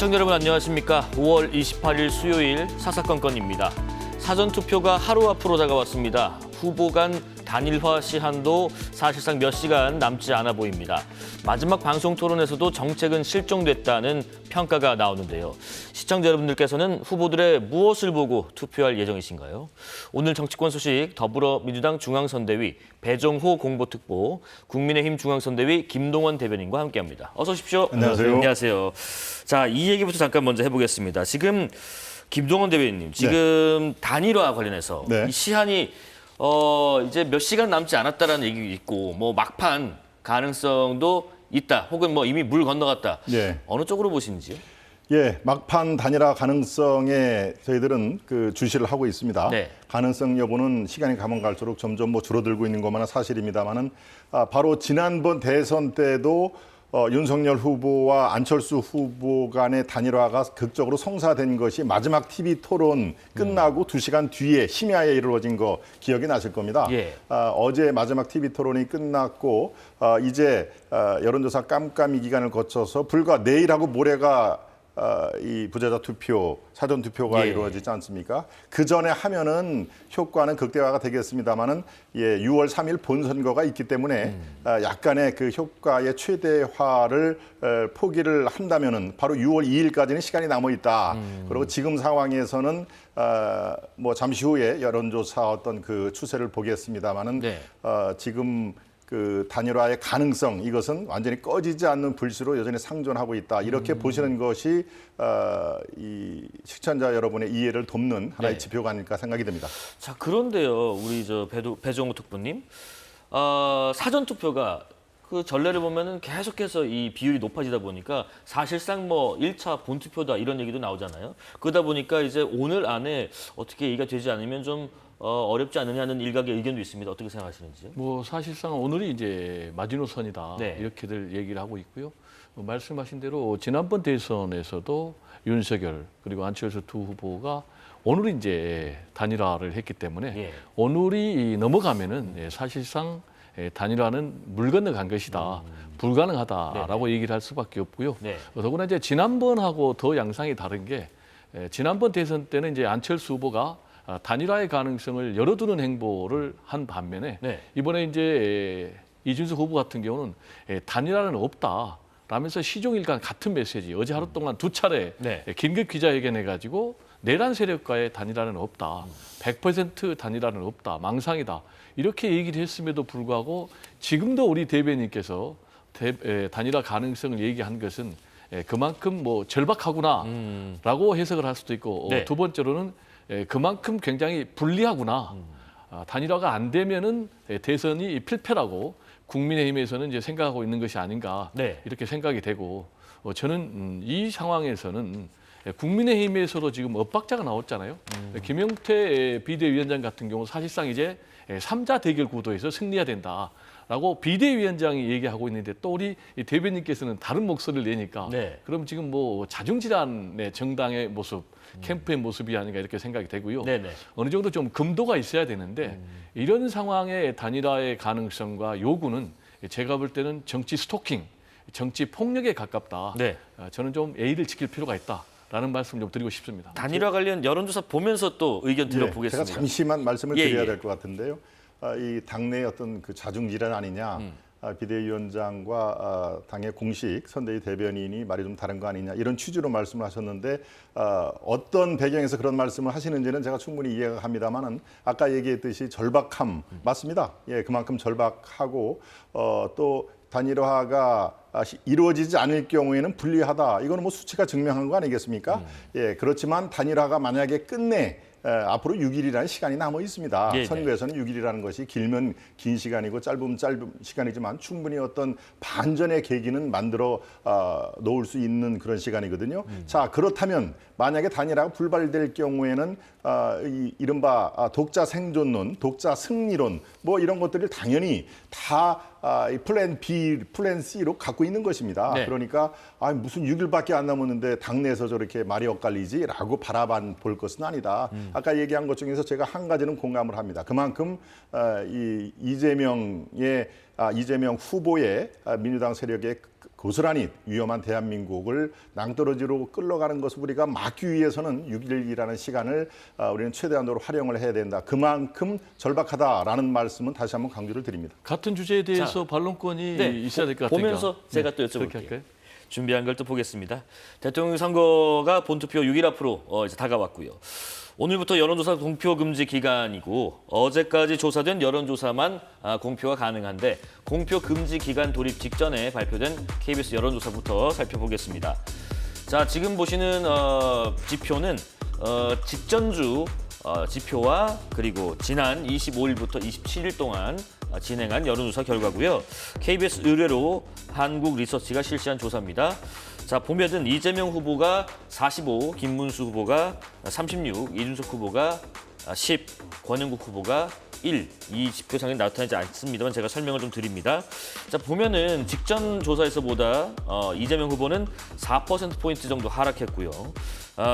시청자 여러분 안녕하십니까. 5월 28일 수요일 사사건건입니다. 사전투표가 하루 앞으로 다가왔습니다. 후보 간 단일화 시한도 사실상 몇 시간 남지 않아 보입니다. 마지막 방송 토론에서도 정책은 실종됐다는 평가가 나오는데요. 시청자 여러분들께서는 후보들의 무엇을 보고 투표할 예정이신가요? 오늘 정치권 소식 더불어민주당 중앙선대위 배종호 공보특보, 국민의힘 중앙선대위 김동원 대변인과 함께합니다. 어서 오십시오. 안녕하세요. 안녕하세요. 자, 이 얘기부터 잠깐 먼저 해보겠습니다. 지금 김동원 대변인님, 지금 단일화 관련해서 네. 이 시한이 이제 몇 시간 남지 않았다라는 얘기가 있고, 뭐 막판 가능성도 있다, 혹은 뭐 이미 물 건너갔다. 예. 어느 쪽으로 보시는지요? 예, 막판 단일화 가능성에 저희들은 그 주시를 하고 있습니다. 네. 가능성 여부는 시간이 가면 갈수록 점점 뭐 줄어들고 있는 것만은 사실입니다만은 바로 지난번 대선 때도 윤석열 후보와 안철수 후보 간의 단일화가 극적으로 성사된 것이 마지막 TV 토론 끝나고 2시간 뒤에 심야에 이루어진 거 기억이 나실 겁니다. 예. 어제 마지막 TV 토론이 끝났고 이제 여론조사 깜깜이 기간을 거쳐서 불과 내일하고 모레가 이 부재자 투표, 사전 투표가 예. 이루어지지 않습니까? 그 전에 하면은 효과는 극대화가 되겠습니다만은 6월 3일 본선거가 있기 때문에 약간의 그 효과의 최대화를 포기를 한다면은 바로 6월 2일까지는 시간이 남아 있다. 그리고 지금 상황에서는 뭐 잠시 후에 여론조사 어떤 그 추세를 보겠습니다만은 네. 지금 그 단일화의 가능성, 이것은 완전히 꺼지지 않는 불씨로 여전히 상존하고 있다. 이렇게 보시는 것이 이 시청자 여러분의 이해를 돕는 하나의 네. 지표가 아닐까 생각이 됩니다. 자, 그런데요, 우리 배종호 특보님, 사전 투표가 그 전례를 보면은 계속해서 이 비율이 높아지다 보니까 사실상 뭐 1차 본투표다 이런 얘기도 나오잖아요. 그러다 보니까 이제 오늘 안에 어떻게 얘기가 되지 않으면 좀 어렵지 않느냐는 일각의 의견도 있습니다. 어떻게 생각하시는지요? 뭐 사실상 오늘이 이제 마지노선이다 네. 이렇게들 얘기를 하고 있고요. 말씀하신 대로 지난번 대선에서도 윤석열 그리고 안철수 두 후보가 오늘 이제 단일화를 했기 때문에 예. 오늘이 넘어가면은 사실상 단일화는 물 건너간 것이다, 불가능하다라고 얘기를 할 수밖에 없고요. 네. 더구나 이제 지난번하고 더 양상이 다른 게 지난번 대선 때는 이제 안철수 후보가 단일화의 가능성을 열어두는 행보를 한 반면에 네. 이번에 이제 이준석 후보 같은 경우는 단일화는 없다라면서 시종일관 같은 메시지 어제 하루 동안 두 차례 네. 긴급 기자회견해가지고 내란 세력과의 단일화는 없다, 100% 단일화는 없다, 망상이다 이렇게 얘기를 했음에도 불구하고 지금도 우리 대변인께서 단일화 가능성을 얘기한 것은 그만큼 뭐 절박하구나라고 해석을 할 수도 있고 네. 두 번째로는 그만큼 굉장히 불리하구나. 단일화가 안 되면은 대선이 필패라고 국민의힘에서는 이제 생각하고 있는 것이 아닌가 네. 이렇게 생각이 되고 저는 이 상황에서는 국민의힘에서도 지금 엇박자가 나왔잖아요. 김용태 비대위원장 같은 경우 사실상 이제 3자 대결 구도에서 승리해야 된다라고 비대위원장이 얘기하고 있는데 또 우리 대변인께서는 다른 목소리를 내니까 네. 그럼 지금 뭐 자중질환의 정당의 모습, 캠프의 모습이 아닌가 이렇게 생각이 되고요. 네네. 어느 정도 좀 금도가 있어야 되는데 이런 상황의 단일화의 가능성과 요구는 제가 볼 때는 정치 스토킹, 정치 폭력에 가깝다. 네. 저는 좀 예의를 지킬 필요가 있다라는 말씀 좀 드리고 싶습니다. 단일화 관련 여론조사 보면서 또 의견 들어보겠습니다. 제가 잠시만 말씀을 예, 드려야 예. 될 것 같은데요. 이 당내 어떤 그 자중질환 아니냐, 비대위원장과 당의 공식 선대위 대변인이 말이 좀 다른 거 아니냐 이런 취지로 말씀을 하셨는데 어떤 배경에서 그런 말씀을 하시는지는 제가 충분히 이해가 갑니다만은 아까 얘기했듯이 절박함 맞습니다. 예, 그만큼 절박하고 또 단일화가 이루어지지 않을 경우에는 불리하다. 이거는 뭐 수치가 증명한 거 아니겠습니까? 예, 그렇지만 단일화가 만약에 끝내 앞으로 6일이라는 시간이 남아 있습니다. 네네. 선거에서는 6일이라는 것이 길면 긴 시간이고 짧으면 짧은 시간이지만 충분히 어떤 반전의 계기는 만들어 놓을 수 있는 그런 시간이거든요. 자, 그렇다면 만약에 단일화가 불발될 경우에는 이른바 독자 생존론, 독자 승리론 뭐 이런 것들을 당연히 다 플랜 B, 플랜 C로 갖고 있는 것입니다. 네. 그러니까 무슨 6일밖에 안 남았는데 당내에서 저렇게 말이 엇갈리지라고 바라봐 볼 것은 아니다. 아까 얘기한 것 중에서 제가 한 가지는 공감을 합니다. 그만큼 이재명 후보의 민주당 세력의 고스란히 위험한 대한민국을 낭떠러지로 끌어가는 것을 우리가 막기 위해서는 6.12라는 시간을 우리는 최대한으로 활용을 해야 된다. 그만큼 절박하다라는 말씀은 다시 한번 강조를 드립니다. 같은 주제에 대해서 자, 반론권이 네, 있어야 될 것 같아요. 보면서 제가 또 그렇게 여쭤볼게요. 할까요? 준비한 걸 또 보겠습니다. 대통령 선거가 본투표 6일 앞으로 이제 다가왔고요. 오늘부터 여론조사 공표 금지 기간이고 어제까지 조사된 여론조사만 공표가 가능한데 공표 금지 기간 돌입 직전에 발표된 KBS 여론조사부터 살펴보겠습니다. 자, 지금 보시는 지표는 직전주 지표와 그리고 지난 25일부터 27일 동안 진행한 여론조사 결과고요. KBS 의뢰로 한국리서치가 실시한 조사입니다. 자, 보면은 이재명 후보가 45, 김문수 후보가 36, 이준석 후보가 10, 권영국 후보가 1. 이 지표상에 나타나지 않습니다만 제가 설명을 좀 드립니다. 자, 보면은 직전 조사에서보다 이재명 후보는 4%포인트 정도 하락했고요.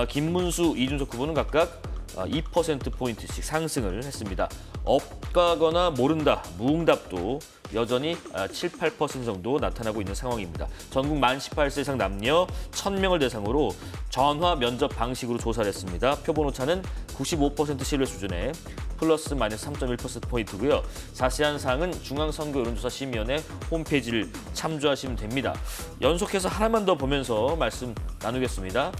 김문수, 이준석 후보는 각각 2%포인트씩 상승을 했습니다. 없가거나 모른다, 무응답도 여전히 7, 8% 정도 나타나고 있는 상황입니다. 전국 만 18세 이상 남녀 1,000명을 대상으로 전화 면접 방식으로 조사를 했습니다. 표본 오차는 95% 신뢰 수준에 플러스 마이너스 3.1%포인트고요. 자세한 사항은 중앙선거 여론조사 심의위원회 홈페이지를 참조하시면 됩니다. 연속해서 하나만 더 보면서 말씀 나누겠습니다.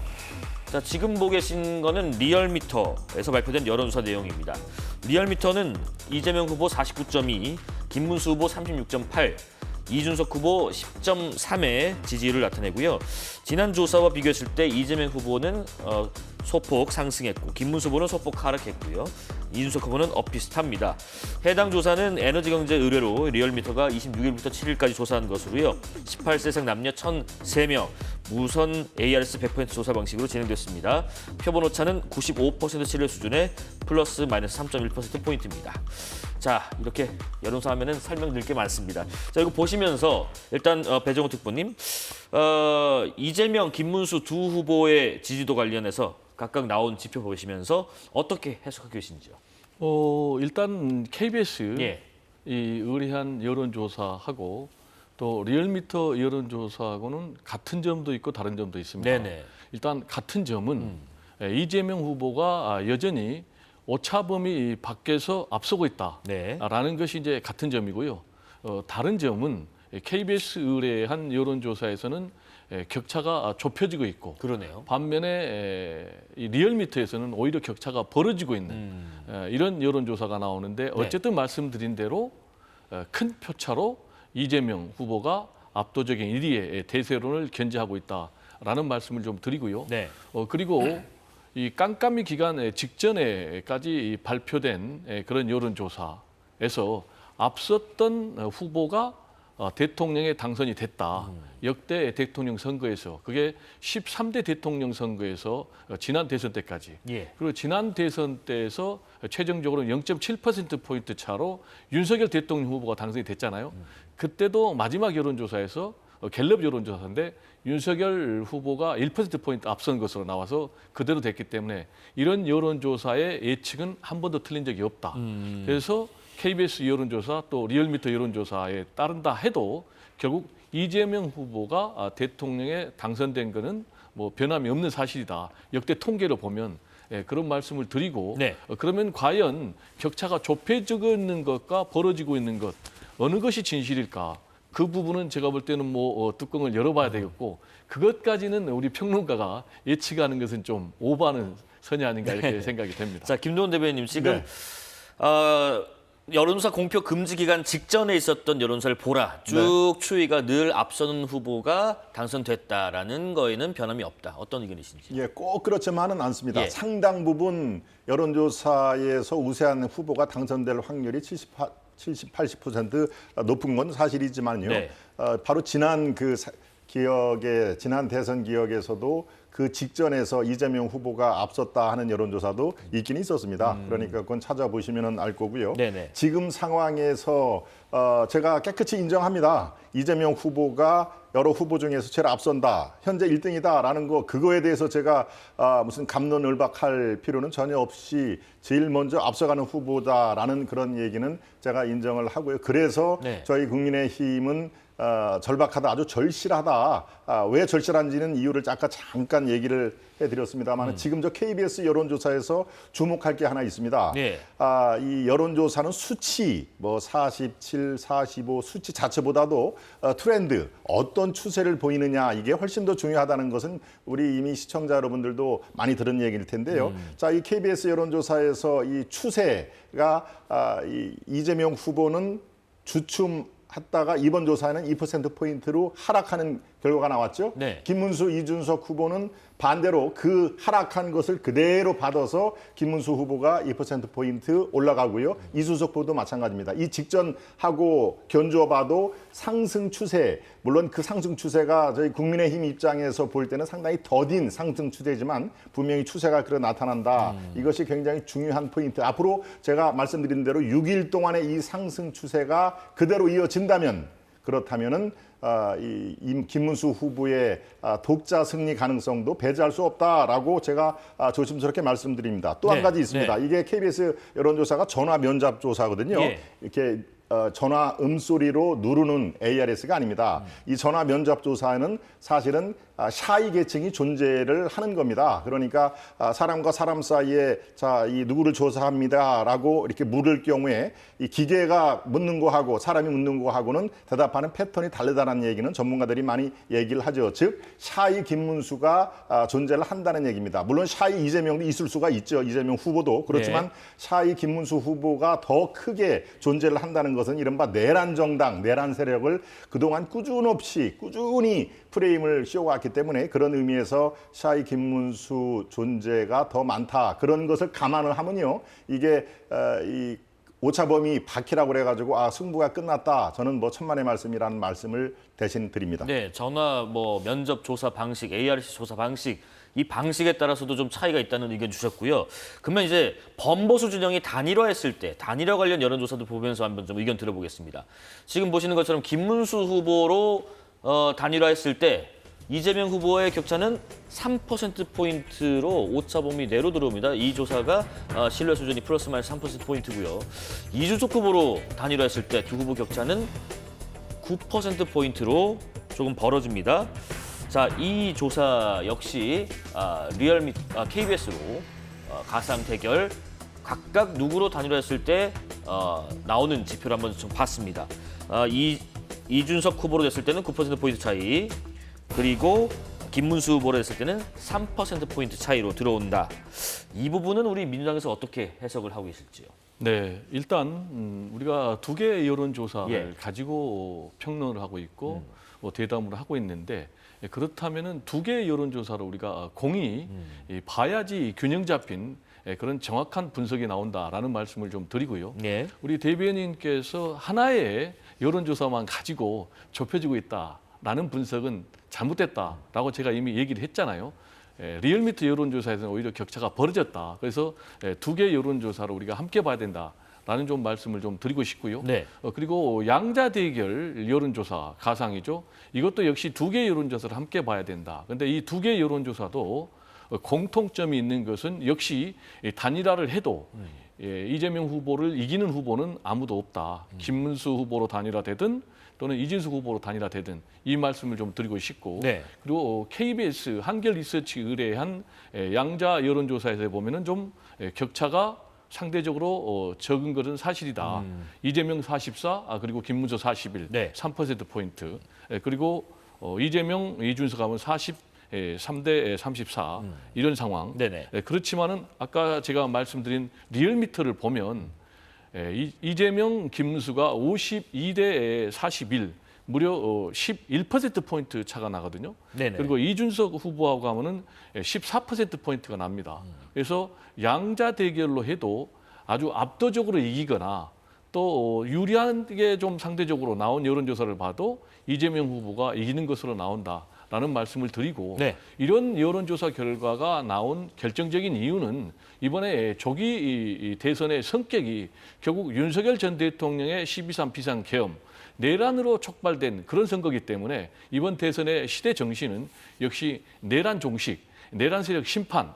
자, 지금 보고 계신 거는 리얼미터에서 발표된 여론조사 내용입니다. 리얼미터는 이재명 후보 49.2, 김문수 후보 36.8, 이준석 후보 10.3의 지지율을 나타내고요. 지난 조사와 비교했을 때 이재명 후보는 소폭 상승했고 김문수 후보는 소폭 하락했고요. 이준석 후보는 엇비슷합니다. 해당 조사는 에너지경제 의뢰로 리얼미터가 26일부터 7일까지 조사한 것으로요. 18세 이상 남녀 1,003명, 무선 ARS 100% 조사 방식으로 진행됐습니다. 표본 오차는 95% 신뢰 수준의 플러스 마이너스 3.1%포인트입니다. 자, 이렇게 여론조사 하면은 설명드릴 게 많습니다. 자, 이거 보시면서 일단 배정호 특보님, 이재명, 김문수 두 후보의 지지도 관련해서 각각 나온 지표 보시면서 어떻게 해석하고 계신지요? 일단 KBS 예. 이 의뢰한 여론조사하고 또 리얼미터 여론조사하고는 같은 점도 있고 다른 점도 있습니다. 네네. 일단 같은 점은 이재명 후보가 여전히 오차 범위 밖에서 앞서고 있다라는 네. 것이 이제 같은 점이고요. 다른 점은 KBS 의뢰한 여론조사에서는 격차가 좁혀지고 있고 그러네요. 반면에 이 리얼미터에서는 오히려 격차가 벌어지고 있는 이런 여론조사가 나오는데 어쨌든 말씀드린 대로 큰 표차로 이재명 후보가 압도적인 1위의 대세론을 견지하고 있다라는 말씀을 좀 드리고요. 네. 그리고 이 깜깜이 기간 직전에까지 발표된 그런 여론조사에서 앞섰던 후보가 대통령에 당선이 됐다. 역대 대통령 선거에서 그게 13대 대통령 선거에서 지난 대선 때까지. 예. 그리고 지난 대선 때에서 최종적으로 0.7%포인트 차로 윤석열 대통령 후보가 당선이 됐잖아요. 그때도 마지막 여론조사에서 갤럽 여론조사인데 윤석열 후보가 1%포인트 앞선 것으로 나와서 그대로 됐기 때문에 이런 여론조사의 예측은 한 번도 틀린 적이 없다. 그래서 KBS 여론조사 또 리얼미터 여론조사에 따른다 해도 결국 이재명 후보가 대통령에 당선된 것은 뭐 변함이 없는 사실이다. 역대 통계로 보면 그런 말씀을 드리고 네. 그러면 과연 격차가 좁혀지고 있는 것과 벌어지고 있는 것 어느 것이 진실일까? 그 부분은 제가 볼 때는 뭐 뚜껑을 열어봐야 되겠고 그것까지는 우리 평론가가 예측하는 것은 좀 오버하는 선이 아닌가 이렇게 생각이 됩니다. 자, 김도원 대변인님 지금 네. 여론조사 공표 금지 기간 직전에 있었던 여론조사를 보라. 쭉 추이가 늘 앞서는 후보가 당선됐다라는 거에는 변함이 없다. 어떤 의견이신지? 예, 꼭 그렇지만은 않습니다. 예. 상당 부분 여론조사에서 우세한 후보가 당선될 확률이 70, 80% 높은 건 사실이지만요. 네. 바로 지난 지난 대선 기억에서도 그 직전에서 이재명 후보가 앞섰다 하는 여론조사도 있긴 있었습니다. 그러니까 그건 찾아보시면 알 거고요. 네네. 지금 상황에서 제가 깨끗이 인정합니다. 이재명 후보가 여러 후보 중에서 제일 앞선다. 현재 1등이다라는 거 그거에 대해서 제가 무슨 갑론을박할 필요는 전혀 없이 제일 먼저 앞서가는 후보다라는 그런 얘기는 제가 인정을 하고요. 그래서 네. 저희 국민의힘은 절박하다, 아주 절실하다. 왜 절실한지는 이유를 아까 잠깐 얘기를 해드렸습니다만 지금 저 KBS 여론조사에서 주목할 게 하나 있습니다. 네. 이 여론조사는 수치, 뭐 47, 45 수치 자체보다도 트렌드, 어떤 추세를 보이느냐 이게 훨씬 더 중요하다는 것은 우리 이미 시청자 여러분들도 많이 들은 얘기일 텐데요. 자, 이 KBS 여론조사에서 이 추세가 이 이재명 후보는 주춤했다가 이번 조사에는 2%포인트로 하락하는 결과가 나왔죠. 네. 김문수, 이준석 후보는 반대로 그 하락한 것을 그대로 받아서 김문수 후보가 2%포인트 올라가고요. 이준석 후보도 마찬가지입니다. 이 직전하고 견주어봐도 상승 추세, 물론 그 상승 추세가 저희 국민의힘 입장에서 볼 때는 상당히 더딘 상승 추세지만 분명히 추세가 그래 나타난다. 이것이 굉장히 중요한 포인트. 앞으로 제가 말씀드린 대로 6일 동안의 이 상승 추세가 그대로 이어진다면 그렇다면은 이 김문수 후보의 독자 승리 가능성도 배제할 수 없다라고 제가 조심스럽게 말씀드립니다. 또 한 네, 가지 있습니다. 네. 이게 KBS 여론조사가 전화 면접 조사거든요. 예. 이렇게 전화 음소리로 누르는 ARS가 아닙니다. 이 전화 면접 조사는 사실은 샤이 계층이 존재를 하는 겁니다. 그러니까 사람과 사람 사이에 자, 이 누구를 조사합니다라고 이렇게 물을 경우에 이 기계가 묻는 거하고 사람이 묻는 거하고는 대답하는 패턴이 다르다는 얘기는 전문가들이 많이 얘기를 하죠. 즉 샤이 김문수가 존재를 한다는 얘기입니다. 물론 샤이 이재명도 있을 수가 있죠. 이재명 후보도 그렇지만 네. 샤이 김문수 후보가 더 크게 존재를 한다는 것은 이른바 내란 정당, 내란 세력을 그동안 꾸준히 프레임을 씌워왔기 때문에 그런 의미에서 샤이 김문수 존재가 더 많다. 그런 것을 감안을 하면요. 이게 이 오차범위 바퀴라고 그래가지고 승부가 끝났다. 저는 뭐 천만의 말씀이라는 말씀을 대신 드립니다. 네, 전화 뭐 면접 조사 방식, ARC 조사 방식 이 방식에 따라서도 좀 차이가 있다는 의견 주셨고요. 그러면 이제 범보수 진영이 단일화했을 때 단일화 관련 여론조사도 보면서 한번 좀 의견 들어보겠습니다. 지금 보시는 것처럼 김문수 후보로 단일화했을 때 이재명 후보의 격차는 3%포인트로 오차범위 내로 들어옵니다. 이 조사가 신뢰 수준이 플러스 마이너스 3%포인트고요. 이준석 후보로 단일화했을 때 두 후보 격차는 9%포인트로 조금 벌어집니다. 자, 이 조사 역시 KBS로 가상 대결 각각 누구로 단일화했을 때 나오는 지표를 한번 좀 봤습니다. 이준석 후보로 됐을 때는 9%포인트 차이, 그리고 김문수 후보로 했을 때는 3%포인트 차이로 들어온다. 이 부분은 우리 민주당에서 어떻게 해석을 하고 계실지요? 네, 일단 우리가 두 개의 여론조사를 예. 가지고 평론을 하고 있고 대담을 하고 있는데 그렇다면은 두 개의 여론조사를 우리가 공히 봐야지 균형 잡힌 그런 정확한 분석이 나온다라는 말씀을 좀 드리고요. 네. 우리 대변인께서 하나의 여론조사만 가지고 좁혀지고 있다라는 분석은 잘못됐다라고 제가 이미 얘기를 했잖아요. 리얼미터 여론조사에서는 오히려 격차가 벌어졌다. 그래서 두 개의 여론조사를 우리가 함께 봐야 된다라는 좀 말씀을 좀 드리고 싶고요. 네. 그리고 양자 대결 여론조사 가상이죠. 이것도 역시 두 개의 여론조사를 함께 봐야 된다. 그런데 이 두 개의 여론조사도 공통점이 있는 것은 역시 단일화를 해도 이재명 후보를 이기는 후보는 아무도 없다. 김문수 후보로 단일화되든 또는 이진숙 후보로 단일화되든 이 말씀을 좀 드리고 싶고 네. 그리고 KBS 한결 리서치 의뢰한 양자 여론조사에서 보면은 좀 격차가 상대적으로 적은 것은 사실이다. 이재명 44, 그리고 김문수 41, 네. 3%포인트. 그리고 이재명, 이준석 하면 3대 34 이런 상황. 네네. 그렇지만은 아까 제가 말씀드린 리얼미터를 보면 이재명, 김문수가 52대 41, 무려 11%포인트 차가 나거든요. 네네. 그리고 이준석 후보하고 하면은 14%포인트가 납니다. 그래서 양자 대결로 해도 아주 압도적으로 이기거나 또 유리하게 좀 상대적으로 나온 여론조사를 봐도 이재명 후보가 이기는 것으로 나온다라는 말씀을 드리고 네. 이런 여론조사 결과가 나온 결정적인 이유는 이번에 조기 대선의 성격이 결국 윤석열 전 대통령의 12.3 비상계엄 내란으로 촉발된 그런 선거이기 때문에 이번 대선의 시대 정신은 역시 내란 종식, 내란 세력 심판,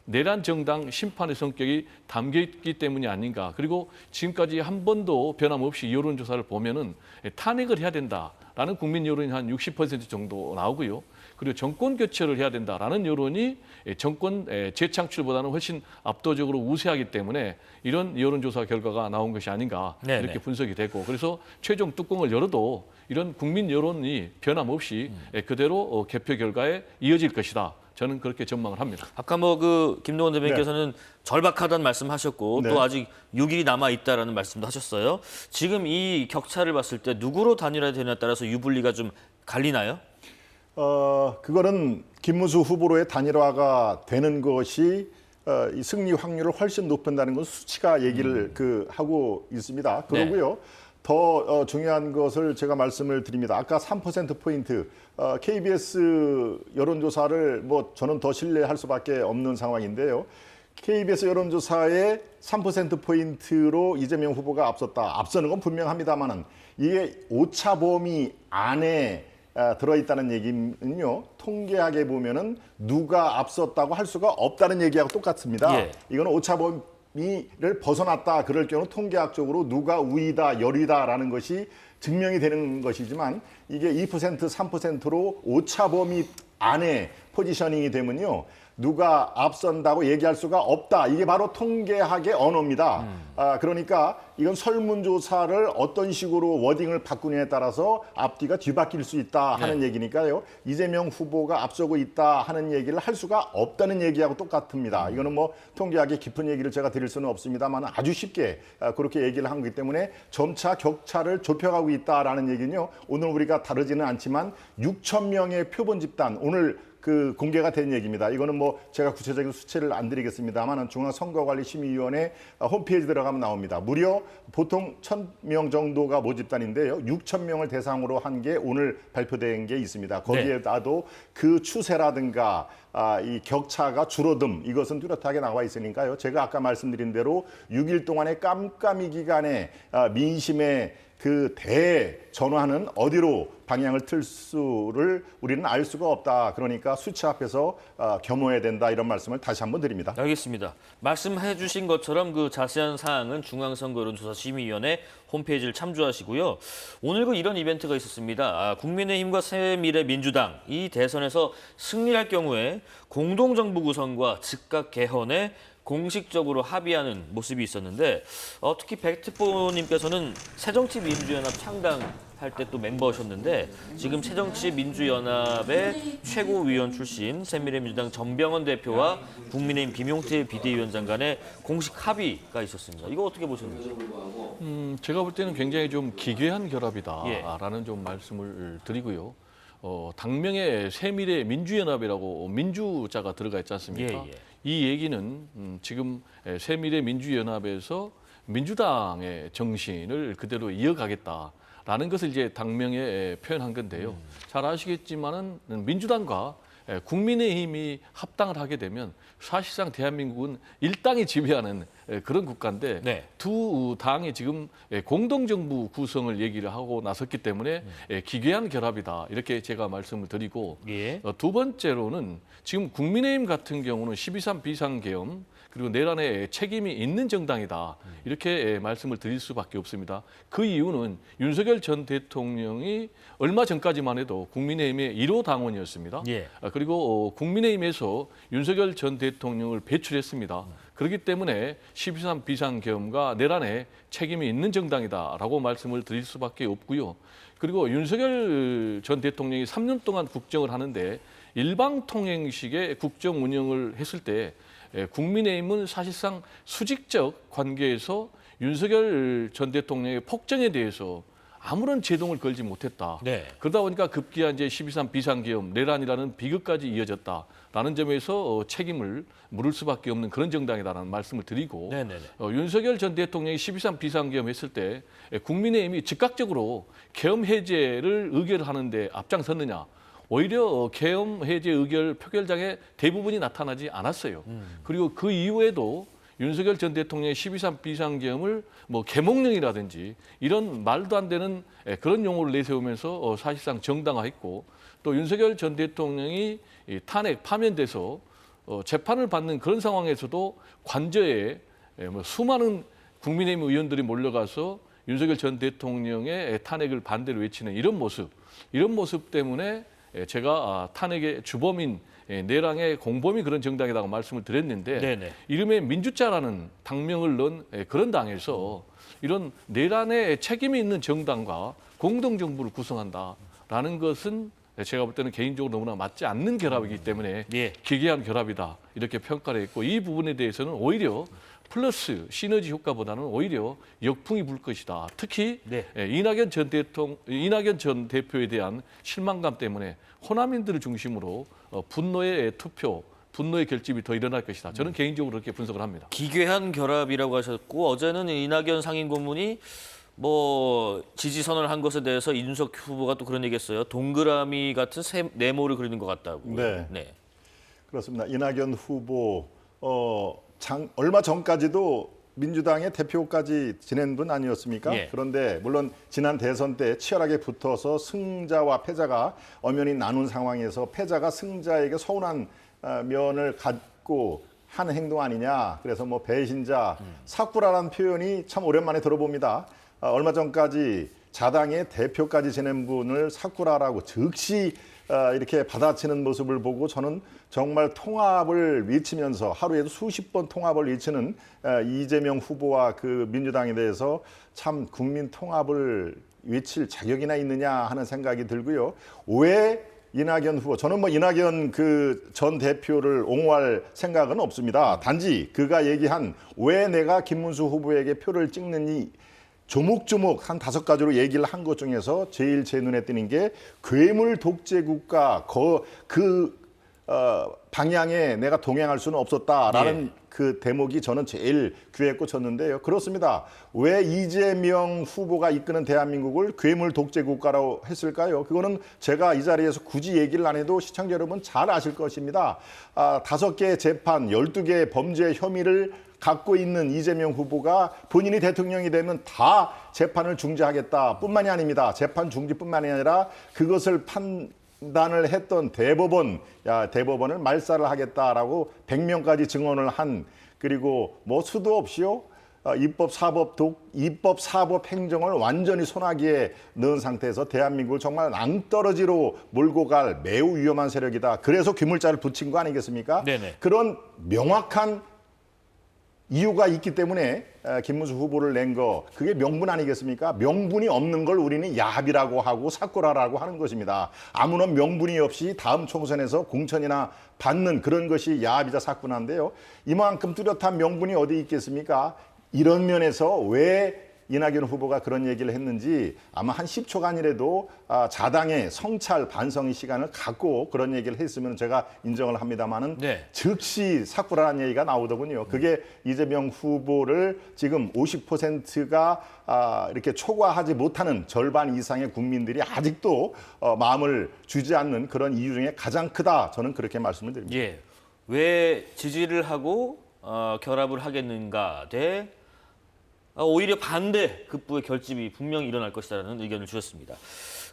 내란 정당 심판의 성격이 담겨 있기 때문이 아닌가. 그리고 지금까지 한 번도 변함없이 여론조사를 보면은 탄핵을 해야 된다라는 된다라는 국민 여론이 한 60% 정도 나오고요. 그리고 정권 교체를 해야 된다라는 여론이 정권 재창출보다는 훨씬 압도적으로 우세하기 때문에 이런 여론조사 결과가 나온 것이 아닌가 네네. 이렇게 분석이 되고 그래서 최종 뚜껑을 열어도 이런 국민 여론이 변함없이 그대로 개표 결과에 이어질 것이다. 저는 그렇게 전망을 합니다. 아까 뭐 그 김동원 대변인께서는 절박하다는 말씀하셨고 네. 또 아직 6일이 남아 있다라는 말씀도 하셨어요. 지금 이 격차를 봤을 때 누구로 단일화되느냐에 따라서 유불리가 좀 갈리나요? 그거는 김문수 후보로의 단일화가 되는 것이 이 승리 확률을 훨씬 높인다는 건 수치가 얘기를 하고 있습니다. 그러고요. 더 중요한 것을 제가 말씀을 드립니다. 아까 3%포인트 KBS 여론조사를 뭐 저는 더 신뢰할 수밖에 없는 상황인데요. KBS 여론조사에 3%포인트로 이재명 후보가 앞서는 건 분명합니다만은 이게 오차 범위 안에 들어있다는 얘기는요. 통계학에 보면은 누가 앞섰다고 할 수가 없다는 얘기하고 똑같습니다. 예. 이거는 오차 범위를 벗어났다 그럴 경우 통계학적으로 누가 우위다 열이다라는 것이 증명이 되는 것이지만 이게 2% 3%로 오차 범위 안에 포지셔닝이 되면요. 누가 앞선다고 얘기할 수가 없다. 이게 바로 통계학의 언어입니다. 그러니까 이건 설문조사를 어떤 식으로 워딩을 바꾸느냐에 따라서 앞뒤가 뒤바뀔 수 있다 하는 얘기니까요. 이재명 후보가 앞서고 있다 하는 얘기를 할 수가 없다는 얘기하고 똑같습니다. 이거는 뭐 통계학의 깊은 얘기를 제가 드릴 수는 없습니다만 아주 쉽게 그렇게 얘기를 한 거기 때문에 점차 격차를 좁혀가고 있다라는 얘기는요. 오늘 우리가 다르지는 않지만 6천 명의 표본 집단 오늘 그 공개가 된 얘기입니다. 이거는 뭐 제가 구체적인 수치를 안 드리겠습니다만 중앙선거관리심의위원회 홈페이지 들어가면 나옵니다. 무려 보통 1,000명 정도가 모집단인데요. 6,000명을 대상으로 한 게 오늘 발표된 게 있습니다. 거기에다도 그 추세라든가 이 격차가 줄어듦 이것은 뚜렷하게 나와 있으니까요. 제가 아까 말씀드린 대로 6일 동안의 깜깜이 기간에 민심의 그 대전환은 어디로 방향을 틀 수를 우리는 알 수가 없다. 그러니까 수치 앞에서 겸허해야 된다. 이런 말씀을 다시 한번 드립니다. 알겠습니다. 말씀해 주신 것처럼 그 자세한 사항은 중앙선거여론조사심의위원회 홈페이지를 참조하시고요. 오늘 그 이런 이벤트가 있었습니다. 국민의힘과 새미래민주당 이 대선에서 승리할 경우에 공동정부 구성과 즉각 개헌에 공식적으로 합의하는 모습이 있었는데 특히 백특보님께서는 새정치민주연합 창당할 때 또 멤버셨는데 지금 새정치민주연합의 최고위원 출신 새미래민주당 전병헌 대표와 국민의힘 김용태 비대위원장 간의 공식 합의가 있었습니다. 이거 어떻게 보셨는지? 제가 볼 때는 굉장히 좀 기괴한 결합이다라는 예. 좀 말씀을 드리고요. 당명에 새미래 민주연합이라고 민주자가 들어가 있지 않습니까? 예, 예. 이 얘기는 지금 새미래 민주연합에서 민주당의 정신을 그대로 이어가겠다라는 것을 이제 당명에 표현한 건데요. 잘 아시겠지만은 민주당과 국민의힘이 합당을 하게 되면 사실상 대한민국은 일당이 지배하는 그런 국가인데 네. 두 당이 지금 공동정부 구성을 얘기를 하고 나섰기 때문에 기괴한 결합이다 이렇게 제가 말씀을 드리고 예. 두 번째로는 지금 국민의힘 같은 경우는 12.3 비상계엄 그리고 내란에 책임이 있는 정당이다 이렇게 말씀을 드릴 수밖에 없습니다. 그 이유는 윤석열 전 대통령이 얼마 전까지만 해도 국민의힘의 1호 당원이었습니다. 예. 그리고 국민의힘에서 윤석열 전 대통령을 배출했습니다. 그렇기 때문에 12.3 비상계엄과 내란에 책임이 있는 정당이다라고 말씀을 드릴 수밖에 없고요. 그리고 윤석열 전 대통령이 3년 동안 국정을 하는데 일방통행식의 국정 운영을 했을 때 국민의힘은 사실상 수직적 관계에서 윤석열 전 대통령의 폭정에 대해서 아무런 제동을 걸지 못했다. 네. 그러다 보니까 급기야 이제 12.3 비상계엄, 내란이라는 비극까지 이어졌다라는 점에서 책임을 물을 수밖에 없는 그런 정당이다라는 말씀을 드리고 네네네. 윤석열 전 대통령이 12.3 비상계엄 했을 때 국민의힘이 즉각적으로 계엄 해제를 의결하는데 앞장섰느냐. 오히려 계엄 해제 의결 표결장에 대부분이 나타나지 않았어요. 그리고 그 이후에도 윤석열 전 대통령의 12.3 비상계엄을 뭐 계몽령이라든지 이런 말도 안 되는 그런 용어를 내세우면서 사실상 정당화했고 또 윤석열 전 대통령이 탄핵 파면돼서 재판을 받는 그런 상황에서도 관저에 수많은 국민의힘 의원들이 몰려가서 윤석열 전 대통령의 탄핵을 반대로 외치는 이런 모습 때문에 제가 탄핵의 주범인 내랑의 공범이 그런 정당이라고 말씀을 드렸는데 네네. 이름에 민주자라는 당명을 넣은 그런 당에서 이런 내란에 책임이 있는 정당과 공동정부를 구성한다라는 것은 제가 볼 때는 개인적으로 너무나 맞지 않는 결합이기 때문에 예. 기괴한 결합이다 이렇게 평가를 했고 이 부분에 대해서는 오히려 플러스 시너지 효과보다는 오히려 역풍이 불 것이다. 특히 네. 이낙연 전 대표에 대한 실망감 때문에 호남인들을 중심으로 분노의 투표, 분노의 결집이 더 일어날 것이다. 저는 개인적으로 그렇게 분석을 합니다. 기괴한 결합이라고 하셨고 어제는 이낙연 상임고문이 뭐 지지 선언을 한 것에 대해서 이준석 후보가 또 그런 얘기했어요. 동그라미 같은 네모를 그리는 것 같다고. 네. 그렇습니다. 이낙연 후보 얼마 전까지도 민주당의 대표까지 지낸 분 아니었습니까? 예. 그런데 물론 지난 대선 때 치열하게 붙어서 승자와 패자가 엄연히 나눈 상황에서 패자가 승자에게 서운한 면을 갖고 한 행동 아니냐. 그래서 뭐 배신자, 사쿠라라는 표현이 참 오랜만에 들어봅니다. 얼마 전까지 자당의 대표까지 지낸 분을 사쿠라라고 즉시 이렇게 받아치는 모습을 보고 저는 정말 통합을 외치면서 하루에도 수십 번 통합을 외치는 이재명 후보와 그 민주당에 대해서 참 국민 통합을 외칠 자격이나 있느냐 하는 생각이 들고요. 왜 이낙연 후보, 저는 뭐 이낙연 그 전 대표를 옹호할 생각은 없습니다. 단지 그가 얘기한 왜 내가 김문수 후보에게 표를 찍느니 조목조목 한 5가지로 얘기를 한 것 중에서 제일 제 눈에 띄는 게 괴물 독재 국가 방향에 내가 동행할 수는 없었다라는 예. 그 대목이 저는 제일 귀에 꽂혔는데요. 그렇습니다. 왜 이재명 후보가 이끄는 대한민국을 괴물 독재 국가라고 했을까요? 그거는 제가 이 자리에서 굳이 얘기를 안 해도 시청자 여러분 잘 아실 것입니다. 5개의 재판, 12개의 범죄 혐의를 갖고 있는 이재명 후보가 본인이 대통령이 되면 다 재판을 중지하겠다 뿐만이 아닙니다. 재판 중지뿐만이 아니라 그것을 판단을 했던 대법원을 말살을 하겠다라고 100명까지 증언을 한 그리고 뭐 수도 없이요. 입법, 사법 행정을 완전히 소나기에 넣은 상태에서 대한민국을 정말 낭떠러지로 몰고 갈 매우 위험한 세력이다. 그래서 귀물자를 붙인 거 아니겠습니까? 네네. 그런 명확한 이유가 있기 때문에 김문수 후보를 낸 거 그게 명분 아니겠습니까? 명분이 없는 걸 우리는 야합이라고 하고 사쿠라라고 하는 것입니다. 아무런 명분이 없이 다음 총선에서 공천이나 받는 그런 것이 야합이자 사쿠라인데요. 이만큼 뚜렷한 명분이 어디 있겠습니까? 이런 면에서 왜 이낙연 후보가 그런 얘기를 했는지 아마 한 10초간이라도 자당의 성찰 반성의 시간을 갖고 그런 얘기를 했으면 제가 인정을 합니다마는 네. 즉시 사쿠라라는 얘기가 나오더군요. 그게 이재명 후보를 지금 50%가 이렇게 초과하지 못하는 절반 이상의 국민들이 아직도 마음을 주지 않는 그런 이유 중에 가장 크다. 저는 그렇게 말씀을 드립니다. 예. 왜 지지를 하고 결합을 하겠는가 대 오히려 반대 급부의 결집이 분명히 일어날 것이라는 의견을 주셨습니다.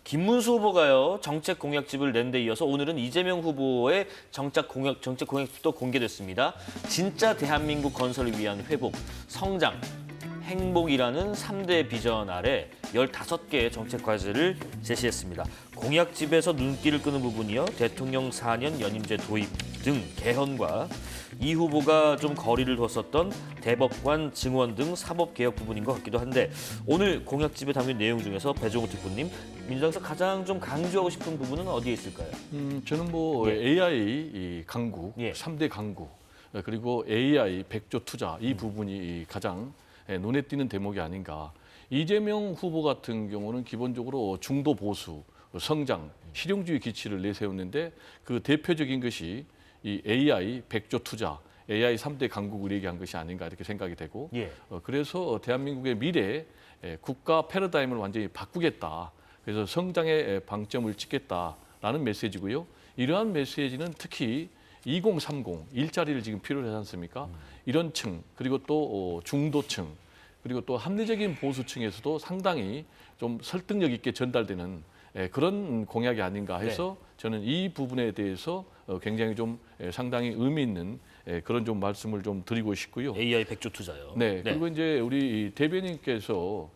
김문수 후보가요 정책 공약집을 낸 데 이어서 오늘은 이재명 후보의 정책 공약집도 공개됐습니다. 진짜 대한민국 건설을 위한 회복, 성장, 행복이라는 3대 비전 아래 15개의 정책 과제를 제시했습니다. 공약집에서 눈길을 끄는 부분이요. 대통령 4년 연임제 도입 등 개헌과 이 후보가 좀 거리를 뒀었던 대법관, 증원 등 사법개혁 부분인 것 같기도 한데 오늘 공약집에 담긴 내용 중에서 배종우 특보님, 민주당에서 가장 좀 강조하고 싶은 부분은 어디에 있을까요? 저는 뭐 AI 강국, 예. 3대 강국, 그리고 AI 100조 투자 이 부분이 가장 눈에 띄는 대목이 아닌가. 이재명 후보 같은 경우는 기본적으로 중도 보수, 성장, 실용주의 기치를 내세웠는데 그 대표적인 것이 이 AI 100조 투자, AI 3대 강국을 얘기한 것이 아닌가 이렇게 생각이 되고 예. 그래서 대한민국의 미래 국가 패러다임을 완전히 바꾸겠다. 그래서 성장의 방점을 찍겠다라는 메시지고요. 이러한 메시지는 특히 2030 일자리를 지금 필요로 하지 않습니까? 이런 층 그리고 또 중도층 그리고 또 합리적인 보수층에서도 상당히 좀 설득력 있게 전달되는 그런 공약이 아닌가 해서 저는 이 부분에 대해서 굉장히 좀 상당히 의미 있는 그런 좀 말씀을 좀 드리고 싶고요. AI 100조 투자요. 네, 그리고 이제 우리 대변인께서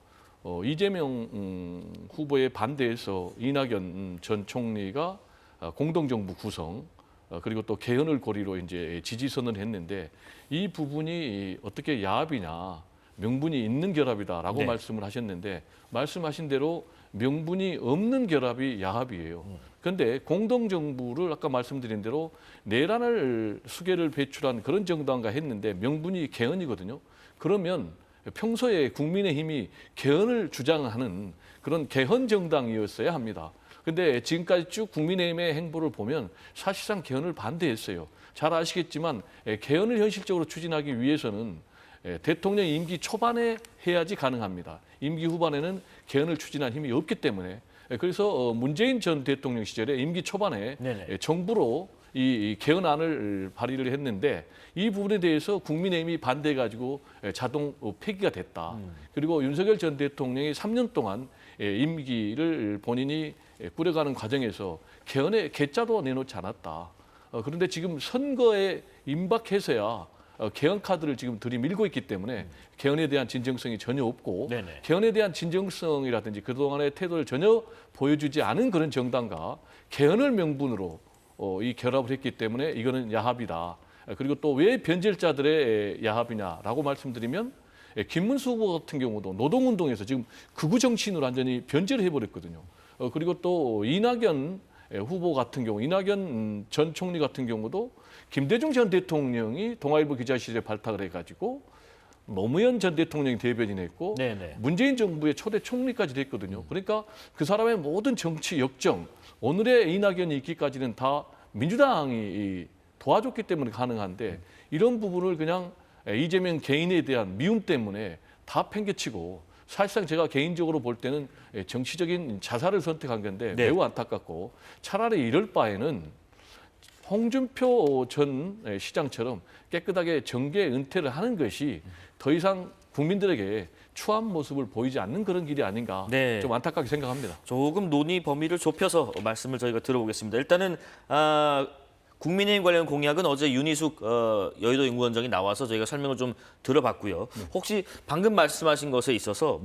이재명 후보의 반대에서 이낙연 전 총리가 공동정부 구성 그리고 또 개헌을 고리로 이제 지지선을 했는데 이 부분이 어떻게 야합이냐 명분이 있는 결합이다라고 네. 말씀을 하셨는데 말씀하신 대로 명분이 없는 결합이 야합이에요. 그런데 공동정부를 아까 말씀드린 대로 내란을 수계를 배출한 그런 정당과 했는데 명분이 개헌이거든요. 그러면 평소에 국민의힘이 개헌을 주장하는 그런 개헌 정당이었어야 합니다. 근데 지금까지 쭉 국민의힘의 행보를 보면 사실상 개헌을 반대했어요. 잘 아시겠지만 개헌을 현실적으로 추진하기 위해서는 대통령 임기 초반에 해야지 가능합니다. 임기 후반에는 개헌을 추진한 힘이 없기 때문에 그래서 문재인 전 대통령 시절에 임기 초반에 네네. 정부로 이 개헌안을 발의를 했는데 이 부분에 대해서 국민의힘이 반대해가지고 자동 폐기가 됐다. 그리고 윤석열 전 대통령이 3년 동안 임기를 본인이 꾸려가는 과정에서 개헌의 개짜도 내놓지 않았다. 그런데 지금 선거에 임박해서야 개헌 카드를 지금 들이밀고 있기 때문에 개헌에 대한 진정성이 전혀 없고 네네. 개헌에 대한 진정성이라든지 그동안의 태도를 전혀 보여주지 않은 그런 정당과 개헌을 명분으로 이 결합을 했기 때문에 이거는 야합이다. 그리고 또 왜 변절자들의 야합이냐라고 말씀드리면 김문수 후보 같은 경우도 노동운동에서 지금 극우 정치인으로 완전히 변절을 해버렸거든요. 그리고 또 이낙연 후보 같은 경우, 이낙연 전 총리 같은 경우도 김대중 전 대통령이 동아일보 기자실에 발탁을 해가지고 노무현 전 대통령이 대변인했고 네네. 문재인 정부의 초대 총리까지 됐거든요. 그러니까 그 사람의 모든 정치 역정, 오늘의 이낙연이 있기까지는 다 민주당이 도와줬기 때문에 가능한데 이런 부분을 그냥 이재명 개인에 대한 미움 때문에 다 팽개치고 사실상 제가 개인적으로 볼 때는 정치적인 자살을 선택한 건데 네. 매우 안타깝고 차라리 이럴 바에는 홍준표 전 시장처럼 깨끗하게 정계 은퇴를 하는 것이 더 이상 국민들에게 추한 모습을 보이지 않는 그런 길이 아닌가 네. 좀 안타깝게 생각합니다. 조금 논의 범위를 좁혀서 말씀을 저희가 들어보겠습니다. 일단은 국민의힘 관련 공약은 어제 윤희숙 여의도 연구원장이 나와서 저희가 설명을 좀 들어봤고요. 혹시 방금 말씀하신 것에 있어서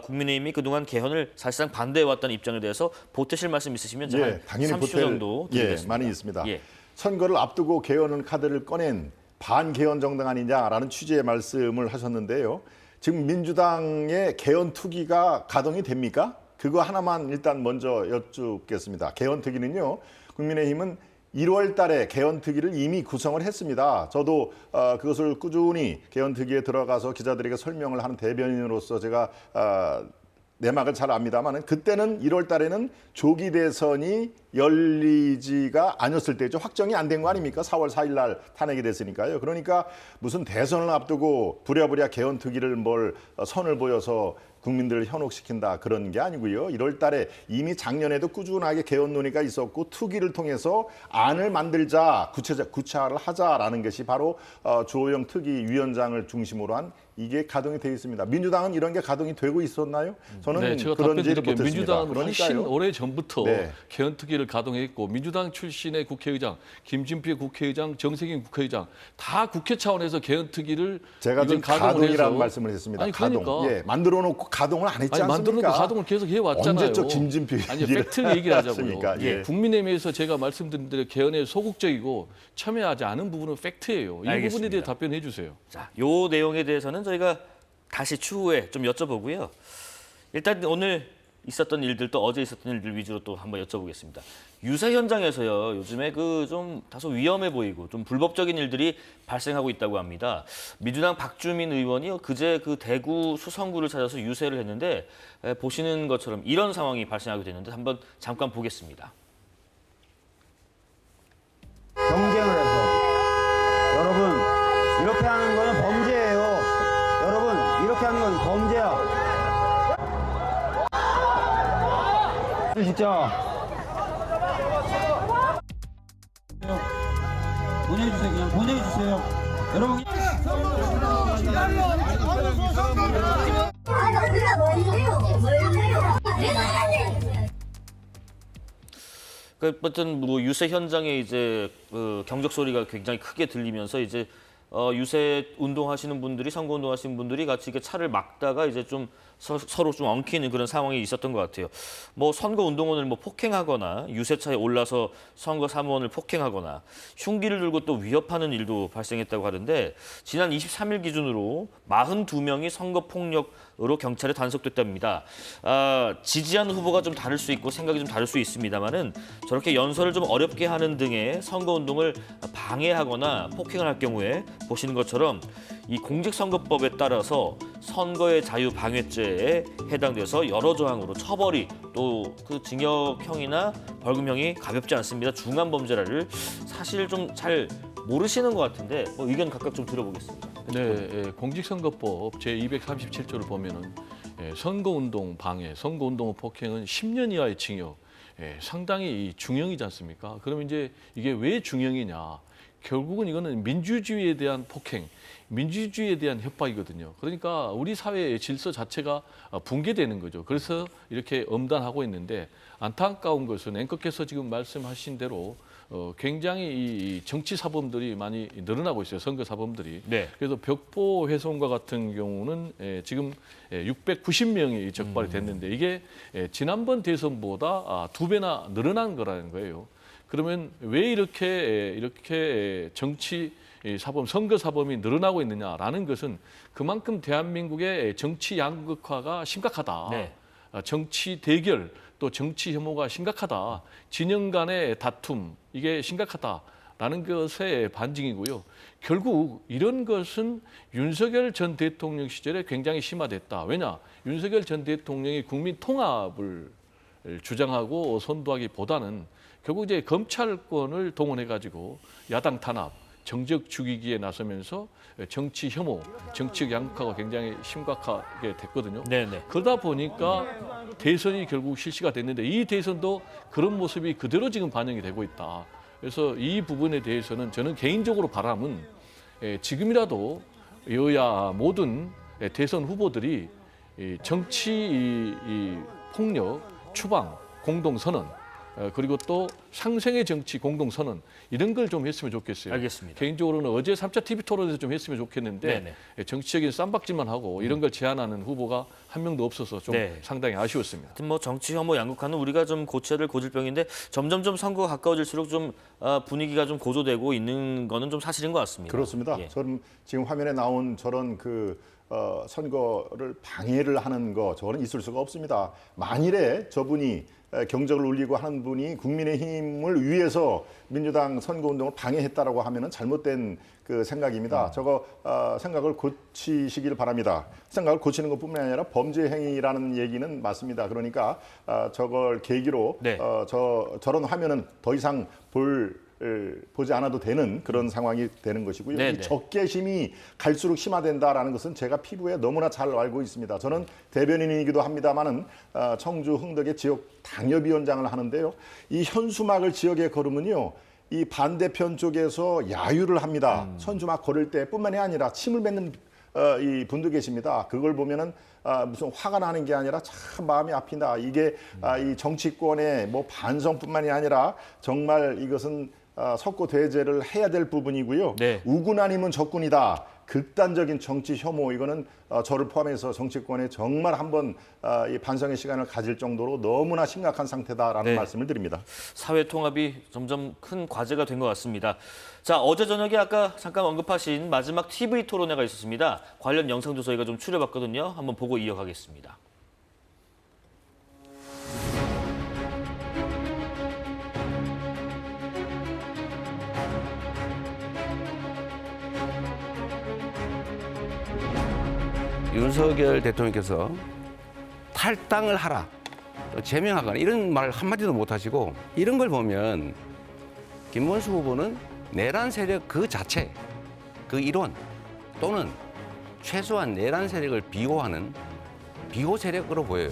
국민의힘이 그동안 개헌을 사실상 반대해왔다는 입장에 대해서 보태실 말씀 있으시면 제가 한 당연히 30초 보탤, 정도 드리겠습니다. 많이 있습니다. 예. 선거를 앞두고 개헌 카드를 꺼낸 반개헌 정당 아니냐라는 취지의 말씀을 하셨는데요. 지금 민주당의 개헌 투기가 가동이 됩니까? 그거 하나만 일단 먼저 여쭙겠습니다. 개헌 투기는요. 국민의힘은 1월 달에 개헌 특위를 이미 구성을 했습니다. 저도 그것을 꾸준히 개헌 특위에 들어가서 기자들에게 설명을 하는 대변인으로서 제가 내막을 잘 압니다만 그때는 1월 달에는 조기 대선이 열리지가 않았을 때죠. 확정이 안 된 거 아닙니까? 4월 4일 날 탄핵이 됐으니까요. 그러니까 무슨 대선을 앞두고 부랴부랴 개헌 특위를 선을 보여서 국민들을 현혹시킨다 그런 게 아니고요. 1월 달에 이미 작년에도 꾸준하게 개헌 논의가 있었고 투기를 통해서 안을 만들자, 구체화를 하자라는 것이 바로 주호영 특위위원장을 중심으로 한 이게 가동이 되어 있습니다. 민주당은 이런 게 가동이 되고 있었나요? 저는 네, 제가 그런지를 답변드릴게요. 못했습니다. 민주당은 훨씬 그러니까요. 오래 전부터 네. 개헌 특위를 가동했고 민주당 출신의 국회의장, 김진표 국회의장, 정세균 국회의장 다 국회 차원에서 개헌 특위를 제가 지금 이건 가동을 가동이라는 해서 말씀을 했습니다. 아니, 가동. 그러니까. 예, 만들어 놓고 가동을 안 했지 아니 않습니까? 만들어놓고 가동을 계속 해왔잖아요. 언제적 김진표 아니 얘기를 팩트를 얘기를 하자고요. 했습니까? 예. 국민의힘에서 제가 말씀드린 대로 개헌에 소극적이고 참여하지 않은 부분은 팩트예요. 이 알겠습니다. 부분에 대해 답변해 주세요. 자, 요 내용에 대해서는 저희가 다시 추후에 좀 여쭤보고요. 일단 오늘 있었던 일들 또 어제 있었던 일들 위주로 또 한번 여쭤보겠습니다. 유세 현장에서요. 요즘에 그 좀 다소 위험해 보이고 좀 불법적인 일들이 발생하고 있다고 합니다. 민주당 박주민 의원이 그제 그 대구 수성구를 찾아서 유세를 했는데 보시는 것처럼 이런 상황이 발생하게 됐는데 한번 잠깐 보겠습니다. 경쟁을 해서 여러분 이렇게 하는 거는 범죄예요. 여러분 이렇게 하는 건 범죄야. 진짜 보내주세요. 그냥 보내주세요. 여러분. 그 어떤 유세 현장에 이제 경적 소리가 굉장히 크게 들리면서 이제 유세 운동하시는 분들이 선거 운동하시는 분들이 같이 이렇게 차를 막다가 이제 좀 서로 좀 엉키는 그런 상황이 있었던 것 같아요. 뭐 선거 운동원을 뭐 폭행하거나 유세차에 올라서 선거 사무원을 폭행하거나 흉기를 들고 또 위협하는 일도 발생했다고 하는데 지난 23일 기준으로 42명이 선거 폭력으로 경찰에 단속됐답니다. 지지하는 후보가 좀 다를 수 있고 생각이 좀 다를 수 있습니다만은 저렇게 연설을 좀 어렵게 하는 등의 선거 운동을 방해하거나 폭행을 할 경우에 보시는 것처럼 이 공직선거법에 따라서 선거의 자유 방해죄에 해당돼서 여러 조항으로 처벌이 또 그 징역형이나 벌금형이 가볍지 않습니다. 중한 범죄라를 사실 좀 잘 모르시는 것 같은데 의견 각각 좀 들어보겠습니다. 네, 공직선거법 제237조를 보면은 선거운동 방해, 선거운동 폭행은 10년 이하의 징역, 상당히 중형이지 않습니까? 그럼 이제 이게 왜 중형이냐? 결국은 이거는 민주주의에 대한 폭행, 민주주의에 대한 협박이거든요. 그러니까 우리 사회의 질서 자체가 붕괴되는 거죠. 그래서 이렇게 엄단하고 있는데 안타까운 것은 앵커께서 지금 말씀하신 대로 굉장히 이 정치 사범들이 많이 늘어나고 있어요. 선거 사범들이. 네. 그래서 벽보 훼손과 같은 경우는 지금 690명이 적발이 됐는데 이게 지난번 대선보다 2배나 늘어난 거라는 거예요. 그러면 왜 이렇게 정치 사범, 선거 사범이 늘어나고 있느냐라는 것은 그만큼 대한민국의 정치 양극화가 심각하다. 네. 정치 대결 또 정치 혐오가 심각하다. 진영 간의 다툼 이게 심각하다라는 것의 반증이고요. 결국 이런 것은 윤석열 전 대통령 시절에 굉장히 심화됐다. 왜냐? 윤석열 전 대통령이 국민 통합을 주장하고 선도하기보다는 결국 이제 검찰권을 동원해 가지고 야당 탄압, 정적 죽이기에 나서면서 정치 혐오, 정치적 양극화가 굉장히 심각하게 됐거든요. 네네. 그러다 보니까 대선이 결국 실시가 됐는데 이 대선도 그런 모습이 그대로 지금 반영이 되고 있다. 그래서 이 부분에 대해서는 저는 개인적으로 바람은 지금이라도 여야 모든 대선 후보들이 정치 폭력, 추방, 공동선언 그리고 또 상생의 정치 공동선언 이런 걸 좀 했으면 좋겠어요. 알겠습니다. 개인적으로는 어제 3차 TV 토론에서 좀 했으면 좋겠는데 네네. 정치적인 쌈박질만 하고 이런 걸 제안하는 후보가 한 명도 없어서 좀 네. 상당히 아쉬웠습니다. 하여튼 뭐 정치 혐오 양극화는 우리가 좀 고쳐야 될 고질병인데 점점점 선거가 가까워질수록 좀 분위기가 좀 고조되고 있는 거는 좀 사실인 것 같습니다. 그렇습니다. 예. 저는 지금 화면에 나온 저런 선거를 방해를 하는 거 저거는 있을 수가 없습니다. 만일에 저분이 경적을 울리고 하는 분이 국민의힘을 위해서 민주당 선거운동을 방해했다라고 하면은 잘못된 그 생각입니다. 저거 생각을 고치시길 바랍니다. 생각을 고치는 것뿐만 아니라 범죄 행위라는 얘기는 맞습니다. 그러니까 저걸 계기로 네. 저런 화면은 더 이상 보지 않아도 되는 그런 상황이 되는 것이고요. 네네. 이 적개심이 갈수록 심화된다라는 것은 제가 피부에 너무나 잘 알고 있습니다. 저는 대변인이기도 합니다만은 청주 흥덕의 지역 당협위원장을 하는데요. 이 현수막을 지역에 걸으면요. 이 반대편 쪽에서 야유를 합니다. 현수막 걸을 때뿐만이 아니라 침을 뱉는 이 분도 계십니다. 그걸 보면은 무슨 화가 나는 게 아니라 참 마음이 아프다. 이게 이 정치권의 뭐 반성뿐만이 아니라 정말 이것은 석고 대제를 해야 될 부분이고요. 네. 우군 아니면 적군이다. 극단적인 정치 혐오 이거는 저를 포함해서 정치권에 정말 한번 이 반성의 시간을 가질 정도로 너무나 심각한 상태다라는 네. 말씀을 드립니다. 사회 통합이 점점 큰 과제가 된 것 같습니다. 자, 어제 저녁에 아까 잠깐 언급하신 마지막 TV 토론회가 있었습니다. 관련 영상도 저희가 좀 추려봤거든요. 한번 보고 이어가겠습니다. 윤석열 대통령께서 탈당을 하라, 또 제명하거나 이런 말 한마디도 못하시고 이런 걸 보면 김문수 후보는 내란 세력 그 자체, 그 이론 또는 최소한 내란 세력을 비호하는 비호 세력으로 보여요.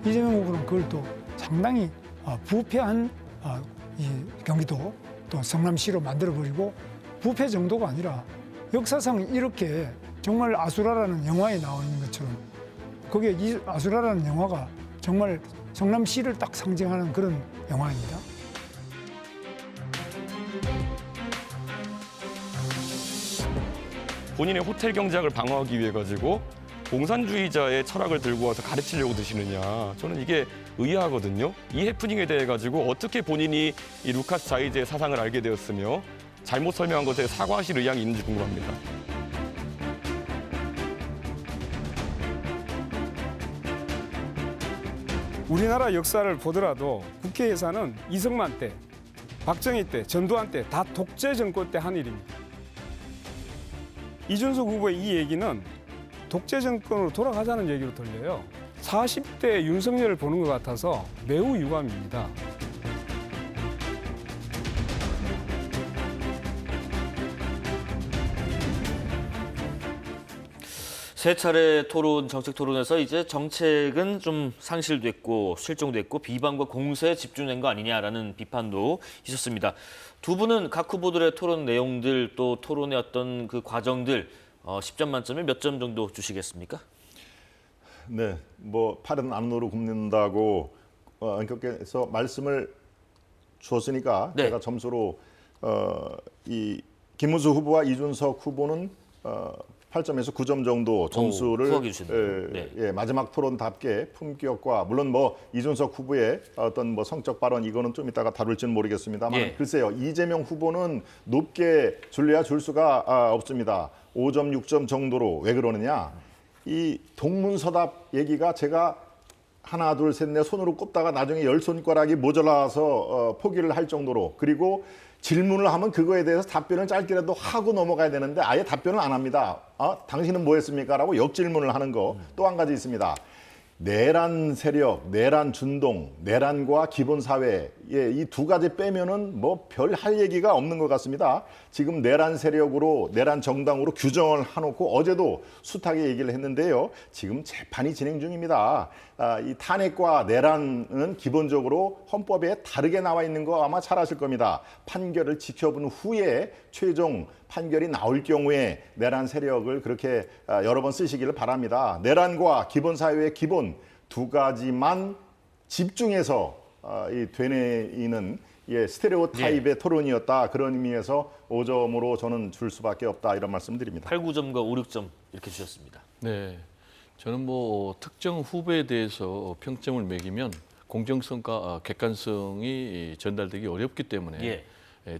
이재명 후보는 그걸 또 상당히 부패한 이 경기도 또 성남시로 만들어버리고 부패 정도가 아니라 역사상 이렇게 정말 아수라라는 영화에 나와 있는 것처럼 거기에 이 아수라라는 영화가 정말 성남시를 딱 상징하는 그런 영화입니다. 본인의 호텔 경쟁을 방어하기 위해 가지고 공산주의자의 철학을 들고 와서 가르치려고 드시느냐. 저는 이게 의아하거든요. 이 해프닝에 대해 가지고 어떻게 본인이 이 루카스 자이제의 사상을 알게 되었으며 잘못 설명한 것에 사과하실 의향이 있는지 궁금합니다. 우리나라 역사를 보더라도 국회 예산은 이승만 때, 박정희 때, 전두환 때 다 독재 정권 때 한 일입니다. 이준석 후보의 이 얘기는 독재 정권으로 돌아가자는 얘기로 들려요. 40대 윤석열을 보는 것 같아서 매우 유감입니다. 세 차례 토론, 정책 토론에서 이제 정책은 좀 상실됐고 실종됐고 비방과 공세에 집중된 거 아니냐라는 비판도 있었습니다. 두 분은 각 후보들의 토론 내용들 또 토론의 어떤 그 과정들 10점 만점에 몇 점 정도 주시겠습니까? 네, 뭐 팔은 안으로 굽는다고 안경께서 말씀을 주었으니까 네. 제가 점수로 이 김문수 후보와 이준석 후보는 8점에서 9점 정도 점수를 후하게 주셨네요. 네. 예, 마지막 토론답게 품격과 물론 뭐 이준석 후보의 어떤 뭐 성적 발언 이거는 좀 이따가 다룰지는 모르겠습니다만 예. 글쎄요 이재명 후보는 높게 줄래야 줄 수가 없습니다. 5점, 6점 정도로 왜 그러느냐? 이 동문서답 얘기가 제가 하나, 둘, 셋, 넷 손으로 꼽다가 나중에 10손가락이 모자라서 포기를 할 정도로 그리고 질문을 하면 그거에 대해서 답변을 짧게라도 하고 넘어가야 되는데 아예 답변을 안 합니다. 당신은 뭐 했습니까? 라고 역질문을 하는 거 또 한 가지 있습니다. 내란 세력, 내란 준동, 내란과 기본사회 이 두 가지 빼면은 뭐 별 할 얘기가 없는 것 같습니다. 지금 내란 세력으로 내란 정당으로 규정을 해놓고 어제도 숱하게 얘기를 했는데요. 지금 재판이 진행 중입니다. 이 탄핵과 내란은 기본적으로 헌법에 다르게 나와 있는 거 아마 잘 아실 겁니다. 판결을 지켜본 후에 최종 판결이 나올 경우에 내란 세력을 그렇게 여러 번 쓰시기를 바랍니다. 내란과 기본사회의 기본 두 가지만 집중해서 이 되뇌이는 스테레오 타입의 토론이었다. 그런 의미에서 5점으로 저는 줄 수밖에 없다. 이런 말씀드립니다. 8, 9점과 5, 6점 이렇게 주셨습니다. 네, 저는 뭐 특정 후보에 대해서 평점을 매기면 공정성과 객관성이 전달되기 어렵기 때문에 예.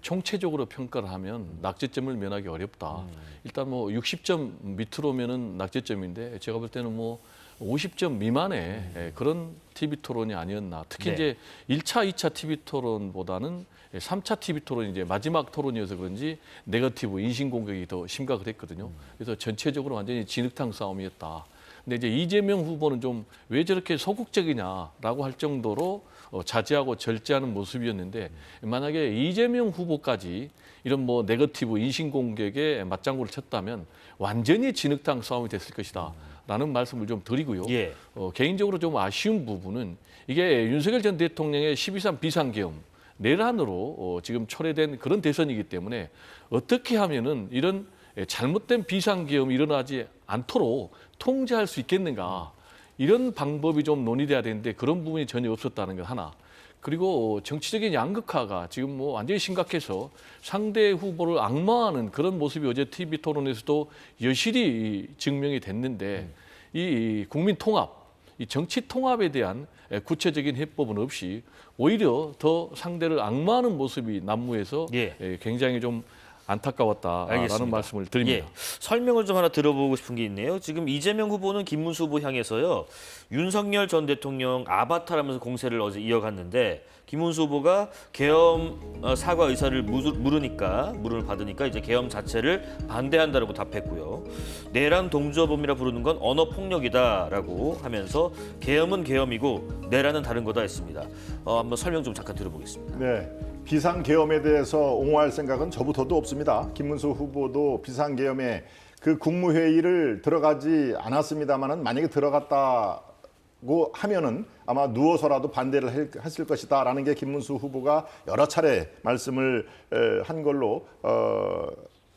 총체적으로 평가를 하면 낙제점을 면하기 어렵다. 일단 뭐 60점 밑으로 오면은 낙제점인데 제가 볼 때는 뭐 50점 미만의 그런 TV 토론이 아니었나. 특히 네. 이제 1차, 2차 TV 토론보다는 3차 TV 토론이 이제 마지막 토론이어서 그런지 네거티브 인신 공격이 더 심각을 했거든요. 그래서 전체적으로 완전히 진흙탕 싸움이었다. 근데 이제 이재명 후보는 좀 왜 저렇게 소극적이냐라고 할 정도로 자제하고 절제하는 모습이었는데 만약에 이재명 후보까지 이런 뭐 네거티브 인신 공격에 맞장구를 쳤다면 완전히 진흙탕 싸움이 됐을 것이다. 라는 말씀을 좀 드리고요. 예. 개인적으로 좀 아쉬운 부분은 이게 윤석열 전 대통령의 12.3 비상계엄 내란으로 지금 초래된 그런 대선이기 때문에 어떻게 하면은 이런 잘못된 비상계엄이 일어나지 않도록 통제할 수 있겠는가. 이런 방법이 좀 논의돼야 되는데 그런 부분이 전혀 없었다는 것 하나. 그리고 정치적인 양극화가 지금 뭐 완전히 심각해서 상대 후보를 악마하는 그런 모습이 어제 TV 토론에서도 여실히 증명이 됐는데 이 국민 통합, 이 정치 통합에 대한 구체적인 해법은 없이 오히려 더 상대를 악마하는 모습이 난무해서 예. 굉장히 좀 안타까웠다라는 알겠습니다. 말씀을 드립니다. 예. 설명을 좀 하나 들어보고 싶은 게 있네요. 지금 이재명 후보는 김문수 후보 향해서요. 윤석열 전 대통령 아바타라면서 공세를 어제 이어갔는데 김문수 후보가 계엄 사과 의사를 물음을 받으니까 이제 계엄 자체를 반대한다라고 답했고요. 내란 동조범이라 부르는 건 언어 폭력이다라고 하면서 계엄은 계엄이고 내란은 다른 거다 했습니다. 한번 설명 좀 잠깐 들어보겠습니다. 네. 비상계엄에 대해서 옹호할 생각은 저부터도 없습니다. 김문수 후보도 비상계엄에 그 국무회의를 들어가지 않았습니다만은 만약에 들어갔다고 하면은 아마 누워서라도 반대를 했을 것이다라는 게 김문수 후보가 여러 차례 말씀을 한 걸로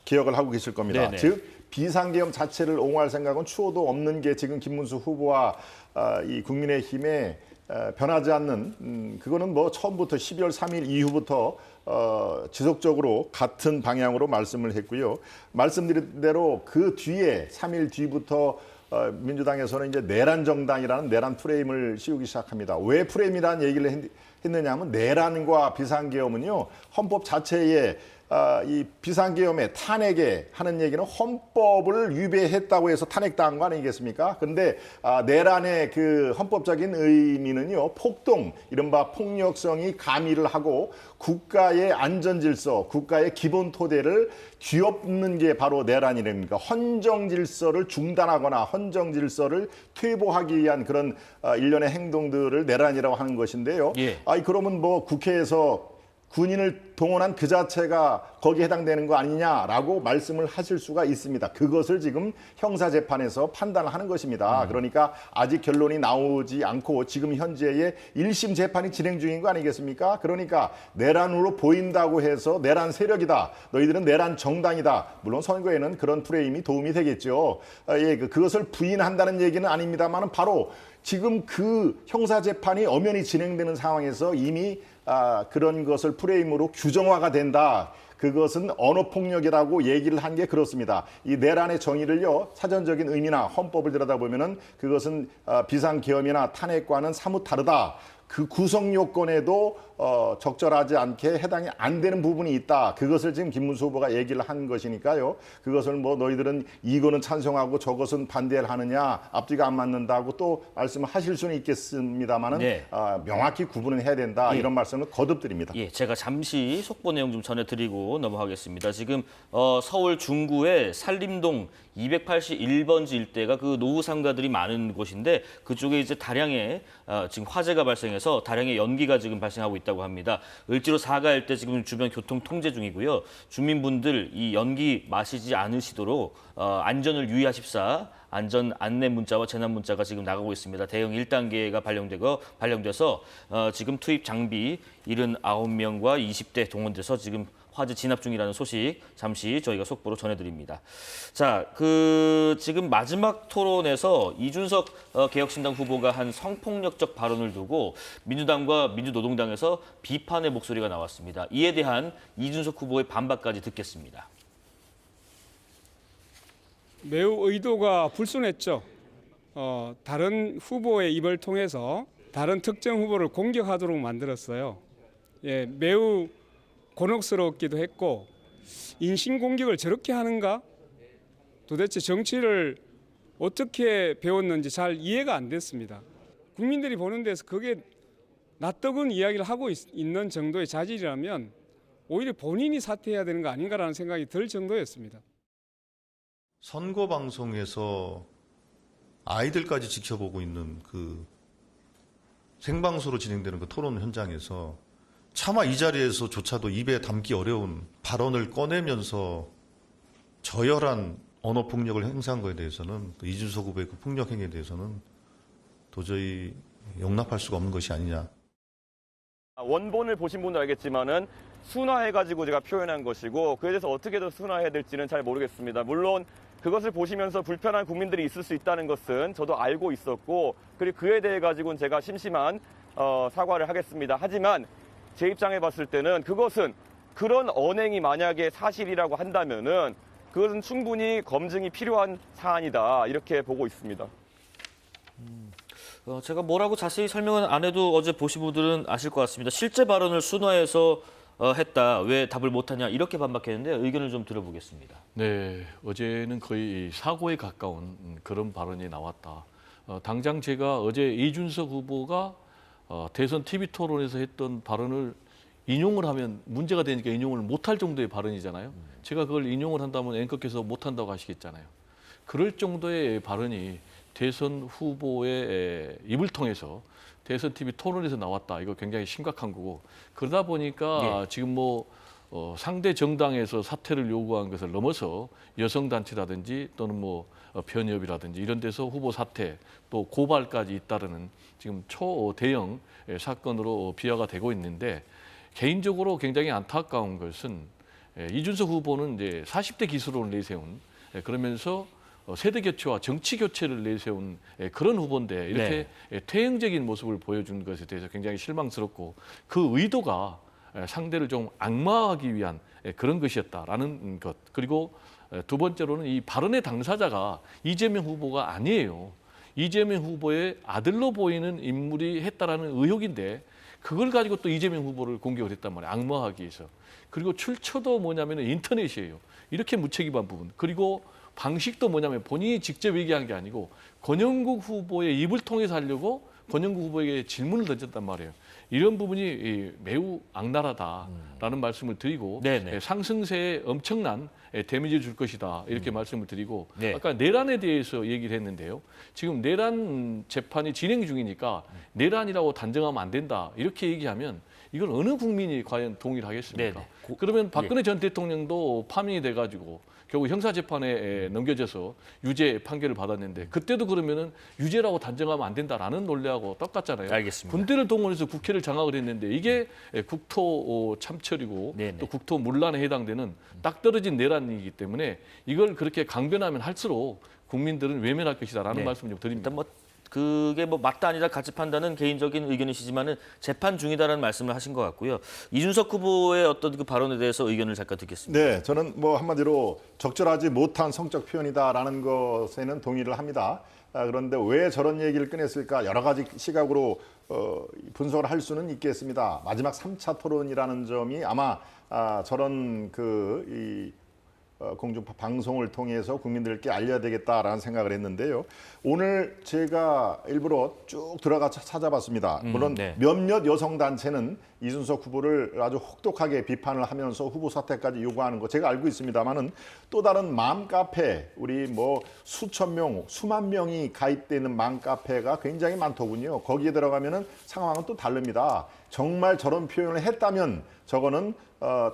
기억을 하고 계실 겁니다. 네네. 즉 비상계엄 자체를 옹호할 생각은 추호도 없는 게 지금 김문수 후보와 이 국민의힘의 변하지 않는 그거는 뭐 처음부터 12월 3일 이후부터 지속적으로 같은 방향으로 말씀을 했고요. 말씀드린 대로 그 뒤에 3일 뒤부터 민주당에서는 이제 내란 정당이라는 내란 프레임을 씌우기 시작합니다. 왜 프레임이라는 얘기를 했느냐 하면 내란과 비상계엄은요. 헌법 자체에 이 비상계엄에 탄핵에 하는 얘기는 헌법을 위배했다고 해서 탄핵당한 거 아니겠습니까? 그런데 내란의 그 헌법적인 의미는요. 폭동, 이른바 폭력성이 가미를 하고 국가의 안전질서, 국가의 기본 토대를 뒤엎는 게 바로 내란이랍니까? 헌정질서를 중단하거나 헌정질서를 퇴보하기 위한 그런 일련의 행동들을 내란이라고 하는 것인데요. 예. 그러면 뭐 국회에서 군인을 동원한 그 자체가 거기에 해당되는 거 아니냐라고 말씀을 하실 수가 있습니다. 그것을 지금 형사재판에서 판단을 하는 것입니다. 그러니까 아직 결론이 나오지 않고 지금 현재의 1심 재판이 진행 중인 거 아니겠습니까? 그러니까 내란으로 보인다고 해서 내란 세력이다. 너희들은 내란 정당이다. 물론 선거에는 그런 프레임이 도움이 되겠죠. 그것을 부인한다는 얘기는 아닙니다만 바로 지금 그 형사재판이 엄연히 진행되는 상황에서 이미 그런 것을 프레임으로 규정화가 된다. 그것은 언어폭력이라고 얘기를 한 게 그렇습니다. 이 내란의 정의를요, 사전적인 의미나 헌법을 들여다보면은 그것은 비상계엄이나 탄핵과는 사뭇 다르다. 그 구성 요건에도 적절하지 않게 해당이 안 되는 부분이 있다. 그것을 지금 김문수 후보가 얘기를 한 것이니까요. 그것을 뭐 너희들은 이거는 찬성하고 저것은 반대를 하느냐, 앞뒤가 안 맞는다고 또 말씀을 하실 수는 있겠습니다만은 네. 명확히 구분을 해야 된다. 예. 이런 말씀을 거듭드립니다. 예, 제가 잠시 속보 내용 좀 전해드리고 넘어가겠습니다. 지금 서울 중구의 산림동 281번지 일대가 그 노후 상가들이 많은 곳인데 그쪽에 이제 다량의 지금 화재가 발생해서 다량의 연기가 지금 발생하고 있다고 합니다. 을지로 사가 일대 지금 주변 교통 통제 중이고요. 주민분들 이 연기 마시지 않으시도록 안전을 유의하십사. 안전 안내 문자와 재난 문자가 지금 나가고 있습니다. 대응 1단계가 발령돼서 지금 투입 장비 79명과 20대 동원돼서 지금 화재 진압 중이라는 소식 잠시 저희가 속보로 전해드립니다. 자, 지금 마지막 토론에서 이준석 개혁신당 후보가 한 성폭력적 발언을 두고 민주당과 민주노동당에서 비판의 목소리가 나왔습니다. 이에 대한 이준석 후보의 반박까지 듣겠습니다. 매우 의도가 불순했죠. 다른 후보의 입을 통해서 다른 특정 후보를 공격하도록 만들었어요. 예, 매우 곤혹스럽기도 했고 인신공격을 저렇게 하는가? 도대체 정치를 어떻게 배웠는지 잘 이해가 안 됐습니다. 국민들이 보는 데서 그게 낯뜨거운 이야기를 하고 있는 정도의 자질이라면 오히려 본인이 사퇴해야 되는 거 아닌가라는 생각이 들 정도였습니다. 선거 방송에서 아이들까지 지켜보고 있는 그 생방송으로 진행되는 그 토론 현장에서 차마 이 자리에서조차도 입에 담기 어려운 발언을 꺼내면서 저열한 언어 폭력을 행사한 것에 대해서는 이준석 후보의 그 폭력 행위에 대해서는 도저히 용납할 수가 없는 것이 아니냐. 원본을 보신 분들 알겠지만은 순화해가지고 제가 표현한 것이고 그에 대해서 어떻게 더 순화해야 될지는 잘 모르겠습니다. 물론 그것을 보시면서 불편한 국민들이 있을 수 있다는 것은 저도 알고 있었고 그리고 그에 대해 가지고는 제가 심심한 사과를 하겠습니다. 하지만 제 입장에 봤을 때는 그것은 그런 언행이 만약에 사실이라고 한다면은 그것은 충분히 검증이 필요한 사안이다 이렇게 보고 있습니다. 제가 뭐라고 자세히 설명은 안 해도 어제 보신 분들은 아실 것 같습니다. 실제 발언을 순화해서 했다. 왜 답을 못하냐 이렇게 반박했는데 의견을 좀 들어보겠습니다. 네, 어제는 거의 사고에 가까운 그런 발언이 나왔다. 당장 제가 어제 이준석 후보가 대선 TV 토론에서 했던 발언을 인용을 하면 문제가 되니까 인용을 못할 정도의 발언이잖아요. 제가 그걸 인용을 한다면 앵커께서 못한다고 하시겠잖아요. 그럴 정도의 발언이 대선 후보의 입을 통해서 대선 TV 토론에서 나왔다. 이거 굉장히 심각한 거고 그러다 보니까 지금 상대 정당에서 사퇴를 요구한 것을 넘어서 여성단체라든지 또는 편협이라든지 이런 데서 후보 사퇴 또 고발까지 잇따르는 지금 초대형 사건으로 비화가 되고 있는데 개인적으로 굉장히 안타까운 것은 이준석 후보는 이제 40대 기수론을 내세운 그러면서 세대 교체와 정치 교체를 내세운 그런 후보인데 이렇게 퇴행적인 모습을 보여준 것에 대해서 굉장히 실망스럽고 그 의도가 상대를 좀 악마화하기 위한 그런 것이었다라는 것. 그리고 두 번째로는 이 발언의 당사자가 이재명 후보가 아니에요. 이재명 후보의 아들로 보이는 인물이 했다라는 의혹인데 그걸 가지고 또 이재명 후보를 공격을 했단 말이에요. 악마화하기 위해서. 그리고 출처도 뭐냐면 인터넷이에요. 이렇게 무책임한 부분. 그리고 방식도 뭐냐면 본인이 직접 얘기한 게 아니고 권영국 후보의 입을 통해서 하려고 권영국 후보에게 질문을 던졌단 말이에요. 이런 부분이 매우 악랄하다라는 말씀을 드리고 상승세에 엄청난 데미지를 줄 것이다 이렇게 말씀을 드리고 아까 내란에 대해서 얘기를 했는데요. 지금 내란 재판이 진행 중이니까 내란이라고 단정하면 안 된다 이렇게 얘기하면 이걸 어느 국민이 과연 동의를 하겠습니까? 그러면 박근혜 전 대통령도 파면이 돼가지고 결국 형사재판에 넘겨져서 유죄 판결을 받았는데 그때도 그러면은 유죄라고 단정하면 안 된다라는 논리하고 똑같잖아요. 알겠습니다. 군대를 동원해서 국회를 장악을 했는데 이게 국토 참철이고 또 국토 문란에 해당되는 딱 떨어진 내란이기 때문에 이걸 그렇게 강변하면 할수록 국민들은 외면할 것이다라는 말씀 좀 드립니다. 일단 그게 맞다 아니다 같이 판단은 개인적인 의견이시지만은 재판 중이다라는 말씀을 하신 것 같고요. 이준석 후보의 어떤 그 발언에 대해서 의견을 잠깐 듣겠습니다. 네, 저는 뭐 한마디로 적절하지 못한 성적 표현이다라는 것에는 동의를 합니다. 그런데 왜 저런 얘기를 꺼냈을까 여러 가지 시각으로 분석을 할 수는 있겠습니다. 마지막 3차 토론이라는 점이 아마 저런 공중파 방송을 통해서 국민들께 알려야 되겠다라는 생각을 했는데요. 오늘 제가 일부러 쭉 들어가서 찾아봤습니다. 물론 몇몇 여성단체는 이준석 후보를 아주 혹독하게 비판을 하면서 후보 사퇴까지 요구하는 거 제가 알고 있습니다만은 또 다른 맘카페, 우리 뭐 수천 명, 수만 명이 가입되는 맘카페가 굉장히 많더군요. 거기에 들어가면은 상황은 또 다릅니다. 정말 저런 표현을 했다면 저거는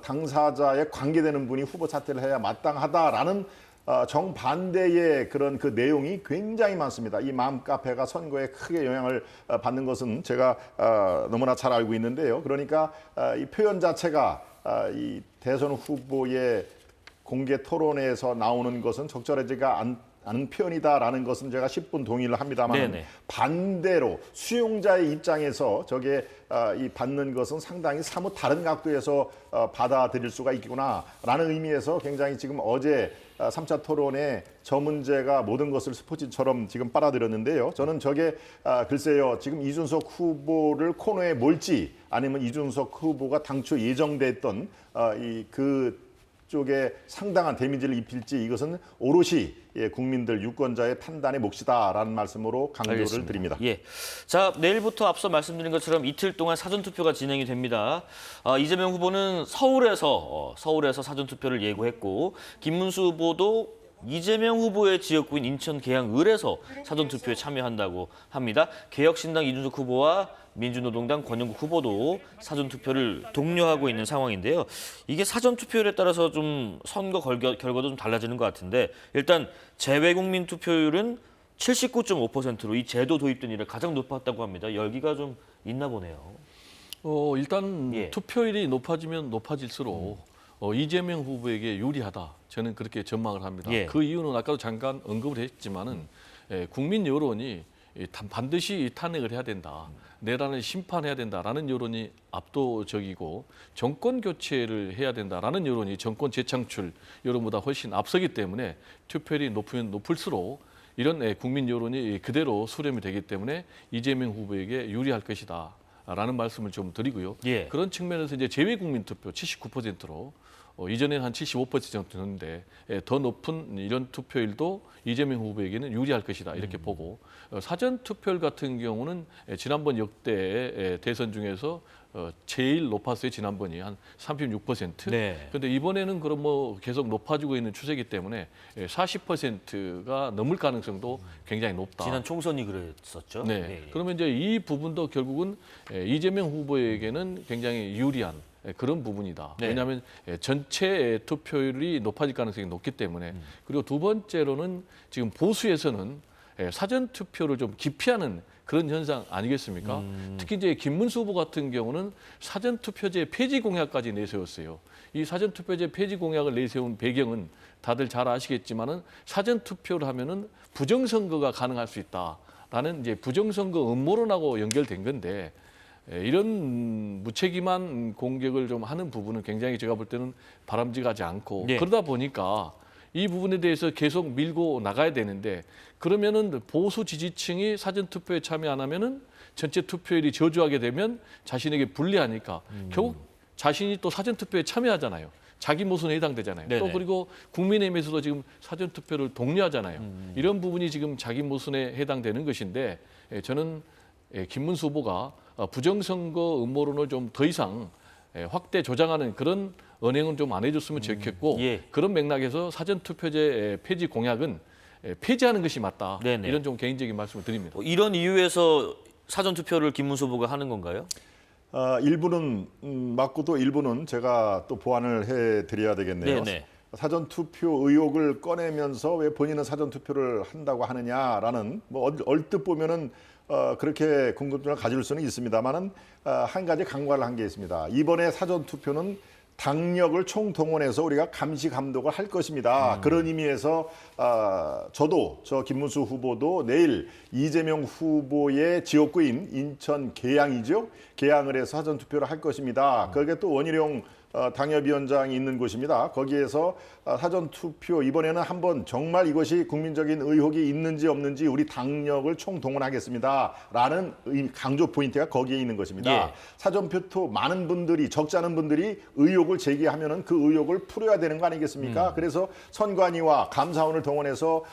당사자에 관계되는 분이 후보 사퇴를 해야 마땅하다라는 정반대의 그런 그 내용이 굉장히 많습니다. 이 맘카페가 선거에 크게 영향을 받는 것은 제가 너무나 잘 알고 있는데요. 그러니까 이 표현 자체가 이 대선 후보의 공개 토론에서 나오는 것은 적절하지가 않은 표현이다라는 것은 제가 10분 동의를 합니다만 반대로 수용자의 입장에서 저게 이 받는 것은 상당히 사뭇 다른 각도에서 받아들일 수가 있구나라는 의미에서 굉장히 지금 어제 3차 토론에 저 문제가 모든 것을 스포츠처럼 지금 빨아들였는데요. 저는 저게 글쎄요. 지금 이준석 후보를 코너에 몰지 아니면 이준석 후보가 당초 예정됐던 쪽에 상당한 데미지를 입힐지 이것은 오롯이 국민들 유권자의 판단의 몫이다라는 말씀으로 강조를 드립니다. 자, 내일부터 앞서 말씀드린 것처럼 이틀 동안 사전투표가 진행이 됩니다. 이재명 후보는 서울에서 사전투표를 예고했고 김문수 후보도 이재명 후보의 지역구인 인천 계양을에서 사전투표에 참여한다고 합니다. 개혁신당 이준석 후보와 민주노동당 권영국 후보도 사전투표를 독려하고 있는 상황인데요. 이게 사전투표율에 따라서 좀 선거 결과도 좀 달라지는 것 같은데 일단 재외국민 투표율은 79.5%로 이 제도 도입된 이래 가장 높았다고 합니다. 열기가 좀 있나 보네요. 일단 투표율이 높아지면 높아질수록 이재명 후보에게 유리하다. 저는 그렇게 전망을 합니다. 그 이유는 아까도 잠깐 언급을 했지만은 국민 여론이 반드시 탄핵을 해야 된다. 내란을 심판해야 된다라는 여론이 압도적이고 정권 교체를 해야 된다라는 여론이 정권 재창출 여론보다 훨씬 앞서기 때문에 투표율이 높으면 높을수록 이런 국민 여론이 그대로 수렴이 되기 때문에 이재명 후보에게 유리할 것이다. 라는 말씀을 좀 드리고요. 그런 측면에서 이제 재외국민 투표 79%로 이전에는 한 75% 정도였는데 더 높은 이런 투표율도 이재명 후보에게는 유리할 것이다 이렇게 보고 사전 투표율 같은 경우는 지난번 역대 대선 중에서 제일 높았어요. 지난번이 한 36%. 그런데 이번에는 그럼 뭐 계속 높아지고 있는 추세이기 때문에 40%가 넘을 가능성도 굉장히 높다. 지난 총선이 그랬었죠. 그러면 이제 이 부분도 결국은 이재명 후보에게는 굉장히 유리한 그런 부분이다. 왜냐하면 전체 투표율이 높아질 가능성이 높기 때문에. 그리고 두 번째로는 지금 보수에서는 사전 투표를 좀 기피하는 그런 현상 아니겠습니까? 특히 이제 김문수 후보 같은 경우는 사전투표제 폐지 공약까지 내세웠어요. 이 사전투표제 폐지 공약을 내세운 배경은 다들 잘 아시겠지만은 사전투표를 하면은 부정선거가 가능할 수 있다라는 이제 부정선거 음모론하고 연결된 건데 이런 무책임한 공격을 좀 하는 부분은 굉장히 제가 볼 때는 바람직하지 않고 네. 그러다 보니까 이 부분에 대해서 계속 밀고 나가야 되는데 그러면은 보수 지지층이 사전투표에 참여 안 하면은 전체 투표율이 저조하게 되면 자신에게 불리하니까 결국 자신이 또 사전투표에 참여하잖아요. 자기 모순에 해당되잖아요. 네네. 또 그리고 국민의힘에서도 지금 사전투표를 독려하잖아요. 이런 부분이 지금 자기 모순에 해당되는 것인데 저는 김문수 후보가 부정선거 음모론을 좀 더 이상 확대 조장하는 그런 언행은 좀 안 해줬으면 좋겠고 예. 그런 맥락에서 사전투표제 폐지 공약은 폐지하는 것이 맞다. 네네. 이런 좀 개인적인 말씀을 드립니다. 이런 이유에서 사전투표를 김문수 후보가 하는 건가요? 일부는 맞고 또 일부는 제가 또 보완을 해드려야 되겠네요. 네네. 사전투표 의혹을 꺼내면서 왜 본인은 사전투표를 한다고 하느냐라는 뭐 얼뜻 보면은 그렇게 궁금증을 가질 수는 있습니다만은 한 가지 간과를 한 게 있습니다. 이번에 사전투표는 당력을 총동원해서 우리가 감시 감독을 할 것입니다. 그런 의미에서 저도 저 김문수 후보도 내일 이재명 후보의 지역구인 인천 계양이죠. 계양을 해서 사전투표를 할 것입니다. 거기에 또 원희룡 당협위원장이 있는 곳입니다. 거기에서 사전투표 이번에는 한번 정말 이것이 국민적인 의혹이 있는지 없는지 우리 당력을 총동원하겠습니다라는 강조 포인트가 거기에 있는 것입니다. 예. 사전투표 많은 분들이 적지 않은 분들이 의혹을 제기하면은 그 의혹을 풀어야 되는 거 아니겠습니까? 그래서 선관위와 감사원을 동원해서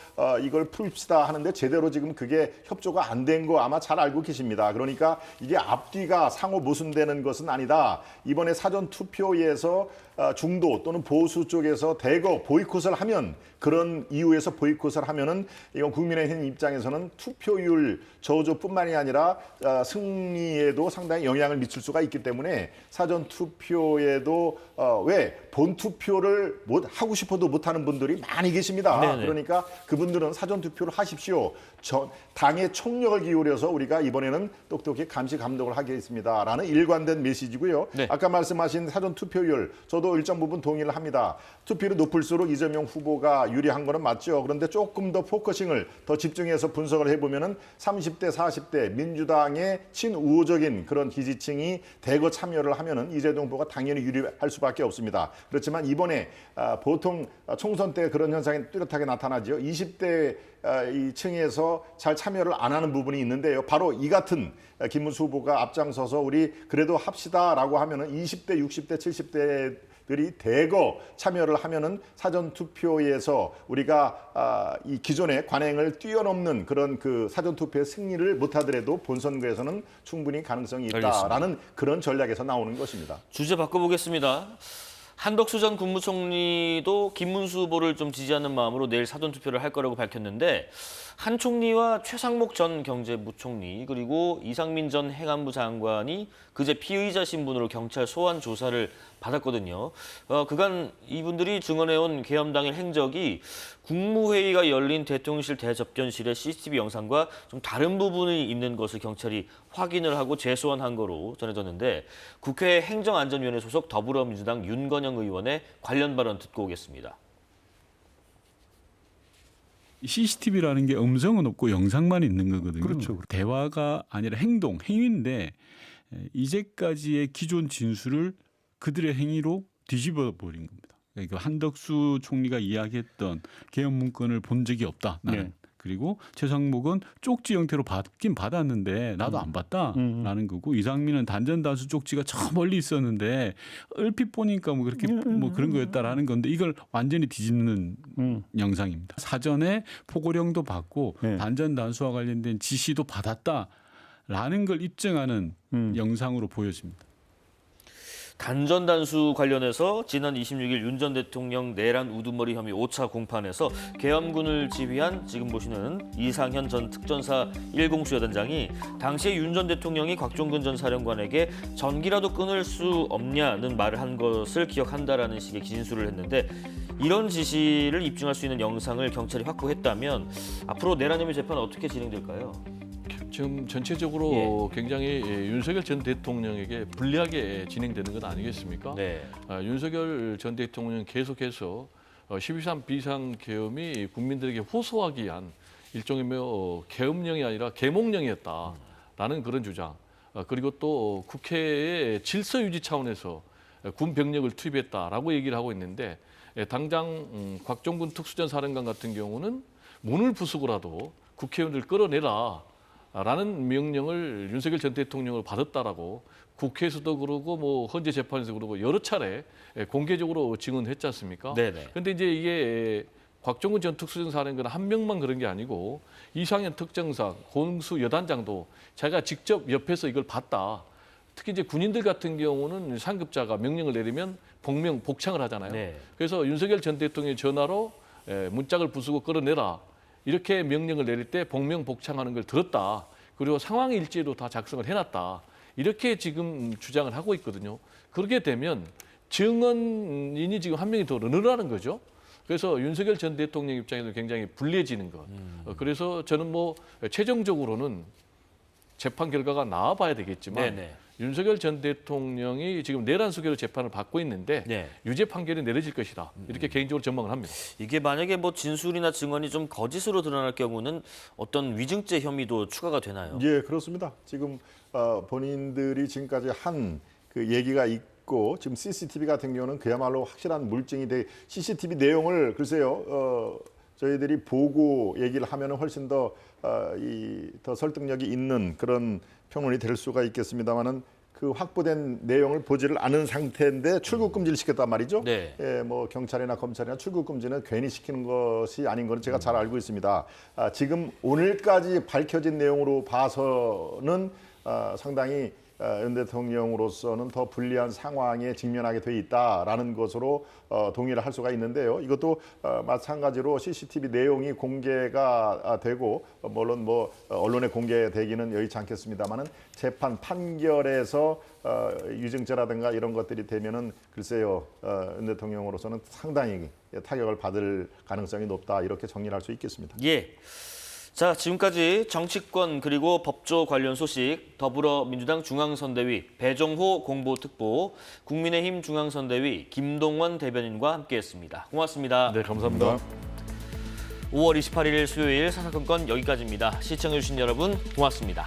이걸 풀읍시다 하는데 제대로 지금 그게 협조가 안 된 거 아마 잘 알고 계십니다. 그러니까 이게 앞뒤가 상호 모순되는 것은 아니다. 이번에 사전투표에서 중도 또는 보수 쪽에서 대거 보이콧을 하면 그런 이유에서 보이콧을 하면은 이건 국민의힘 입장에서는 투표율 저조뿐만이 아니라 승리에도 상당히 영향을 미칠 수가 있기 때문에 사전 투표에도 왜 본투표를 못 하고 싶어도 못하는 분들이 많이 계십니다. 네네. 그러니까 그분들은 사전 투표를 하십시오. 당의 총력을 기울여서 우리가 이번에는 똑똑히 감시 감독을 하겠습니다라는 일관된 메시지고요. 네. 아까 말씀하신 사전 투표율 저도 일정 부분 동의를 합니다. 투표율이 높을수록 이재명 후보가 유리한 거는 맞죠. 그런데 조금 더 포커싱을 더 집중해서 분석을 해보면은 30대, 40대 민주당의 친우호적인 그런 지지층이 대거 참여를 하면은 이재명 후보가 당연히 유리할 수밖에 없습니다. 그렇지만 이번에 보통 총선 때 그런 현상이 뚜렷하게 나타나죠. 20대 이 층에서 잘 참여를 안 하는 부분이 있는데요. 바로 이 같은 김문수 후보가 앞장서서 우리 그래도 합시다라고 하면은 20대, 60대, 70대들이 대거 참여를 하면은 사전 투표에서 우리가 이 기존의 관행을 뛰어넘는 그런 그 사전 투표의 승리를 못하더라도 본선거에서는 충분히 가능성이 있다라는 그런 전략에서 나오는 것입니다. 주제 바꿔보겠습니다. 한덕수 전 국무총리도 김문수 후보를 좀 지지하는 마음으로 내일 사전투표를 할 거라고 밝혔는데 한 총리와 최상목 전 경제부총리 그리고 이상민 전 행안부 장관이 그제 피의자 신분으로 경찰 소환 조사를 받았거든요. 그간 이분들이 증언해온 계엄당일 행적이 국무회의가 열린 대통령실 대접견실의 CCTV 영상과 좀 다른 부분이 있는 것을 경찰이 확인을 하고 재소환한 거로 전해졌는데 국회 행정안전위원회 소속 더불어민주당 윤건영 의원의 관련 발언 듣고 오겠습니다. CCTV라는 게 음성은 없고 영상만 있는 거거든요. 그렇죠. 대화가 아니라 행위인데 이제까지의 기존 진술을 그들의 행위로 뒤집어 버린 겁니다. 그러니까 한덕수 총리가 이야기했던 계엄 문건을 본 적이 없다. 나는. 네. 그리고 최상목은 쪽지 형태로 받긴 받았는데 나도 안 봤다라는 거고 이상민은 단전단수 쪽지가 저 멀리 있었는데 얼핏 보니까 뭐 그렇게 뭐 그런 거였다라는 건데 이걸 완전히 뒤집는 영상입니다. 사전에 포고령도 받고 네. 단전단수와 관련된 지시도 받았다라는 걸 입증하는 영상으로 보여집니다. 단전단수 관련해서 지난 26일 윤 전 대통령 내란 우두머리 혐의 5차 공판에서 계엄군을 지휘한 지금 보시는 이상현 전 특전사 1공수여단장이 당시에 윤 전 대통령이 곽종근 전 사령관에게 전기라도 끊을 수 없냐는 말을 한 것을 기억한다라는 식의 진술을 했는데 이런 지시를 입증할 수 있는 영상을 경찰이 확보했다면 앞으로 내란 혐의 재판은 어떻게 진행될까요? 지금 전체적으로 굉장히 윤석열 전 대통령에게 불리하게 진행되는 것 아니겠습니까? 네. 윤석열 전 대통령은 계속해서 12.3 비상계엄이 국민들에게 호소하기 위한 일종의 계엄령이 아니라 계몽령이었다라는 그런 주장. 그리고 또 국회의 질서 유지 차원에서 군 병력을 투입했다라고 얘기를 하고 있는데 당장 곽종근 특수전 사령관 같은 경우는 문을 부수고라도 국회의원들 끌어내라라는 명령을 윤석열 전 대통령을 받았다라고 국회에서도 그러고 뭐 헌재 재판에서 그러고 여러 차례 공개적으로 증언했지 않습니까? 네네. 근데 이제 이게 곽종근 전 특수전 사령관 한 명만 그런 게 아니고 이상현 특정상, 권수 여단장도 자기가 직접 옆에서 이걸 봤다. 특히 이제 군인들 같은 경우는 상급자가 명령을 내리면 복명, 복창을 하잖아요. 네. 그래서 윤석열 전 대통령의 전화로 문짝을 부수고 끌어내라. 이렇게 명령을 내릴 때 복명, 복창하는 걸 들었다. 그리고 상황 일지로 다 작성을 해놨다. 이렇게 지금 주장을 하고 있거든요. 그렇게 되면 증언인이 지금 한 명이 더 늘어나는 거죠. 그래서 윤석열 전 대통령 입장에서 굉장히 불리해지는 것. 그래서 저는 뭐 최종적으로는 재판 결과가 나와봐야 되겠지만 네네. 윤석열 전 대통령이 지금 내란 수개로 재판을 받고 있는데 네. 유죄 판결이 내려질 것이다. 이렇게 개인적으로 전망을 합니다. 이게 만약에 뭐 진술이나 증언이 좀 거짓으로 드러날 경우는 어떤 위증죄 혐의도 추가가 되나요? 예, 그렇습니다. 지금 본인들이 지금까지 한 그 얘기가 있고 지금 CCTV 같은 경우는 그야말로 확실한 물증이 돼 CCTV 내용을 글쎄요. 저희들이 보고 얘기를 하면 훨씬 더 설득력이 있는 그런 평론이 될 수가 있겠습니다만은 그 확보된 내용을 보지를 않은 상태인데 출국 금지를 시켰단 말이죠. 네. 예, 뭐 경찰이나 검찰이나 출국 금지는 괜히 시키는 것이 아닌 것은 제가 잘 알고 있습니다. 지금 오늘까지 밝혀진 내용으로 봐서는 상당히 윤 대통령으로서는 더 불리한 상황에 직면하게 돼 있다라는 것으로 동의를 할 수가 있는데요. 이것도 마찬가지로 CCTV 내용이 공개가 되고 물론 뭐 언론에 공개되기는 여의치 않겠습니다만은 재판 판결에서 유증죄라든가 이런 것들이 되면은 글쎄요 윤 대통령으로서는 상당히 타격을 받을 가능성이 높다 이렇게 정리를 할 수 있겠습니다. 예. 자, 지금까지 정치권 그리고 법조 관련 소식 더불어민주당 중앙선대위 배정호 공보특보, 국민의힘 중앙선대위 김동원 대변인과 함께했습니다. 고맙습니다. 네, 감사합니다. 5월 28일 수요일 사사건건 여기까지입니다. 시청해주신 여러분 고맙습니다.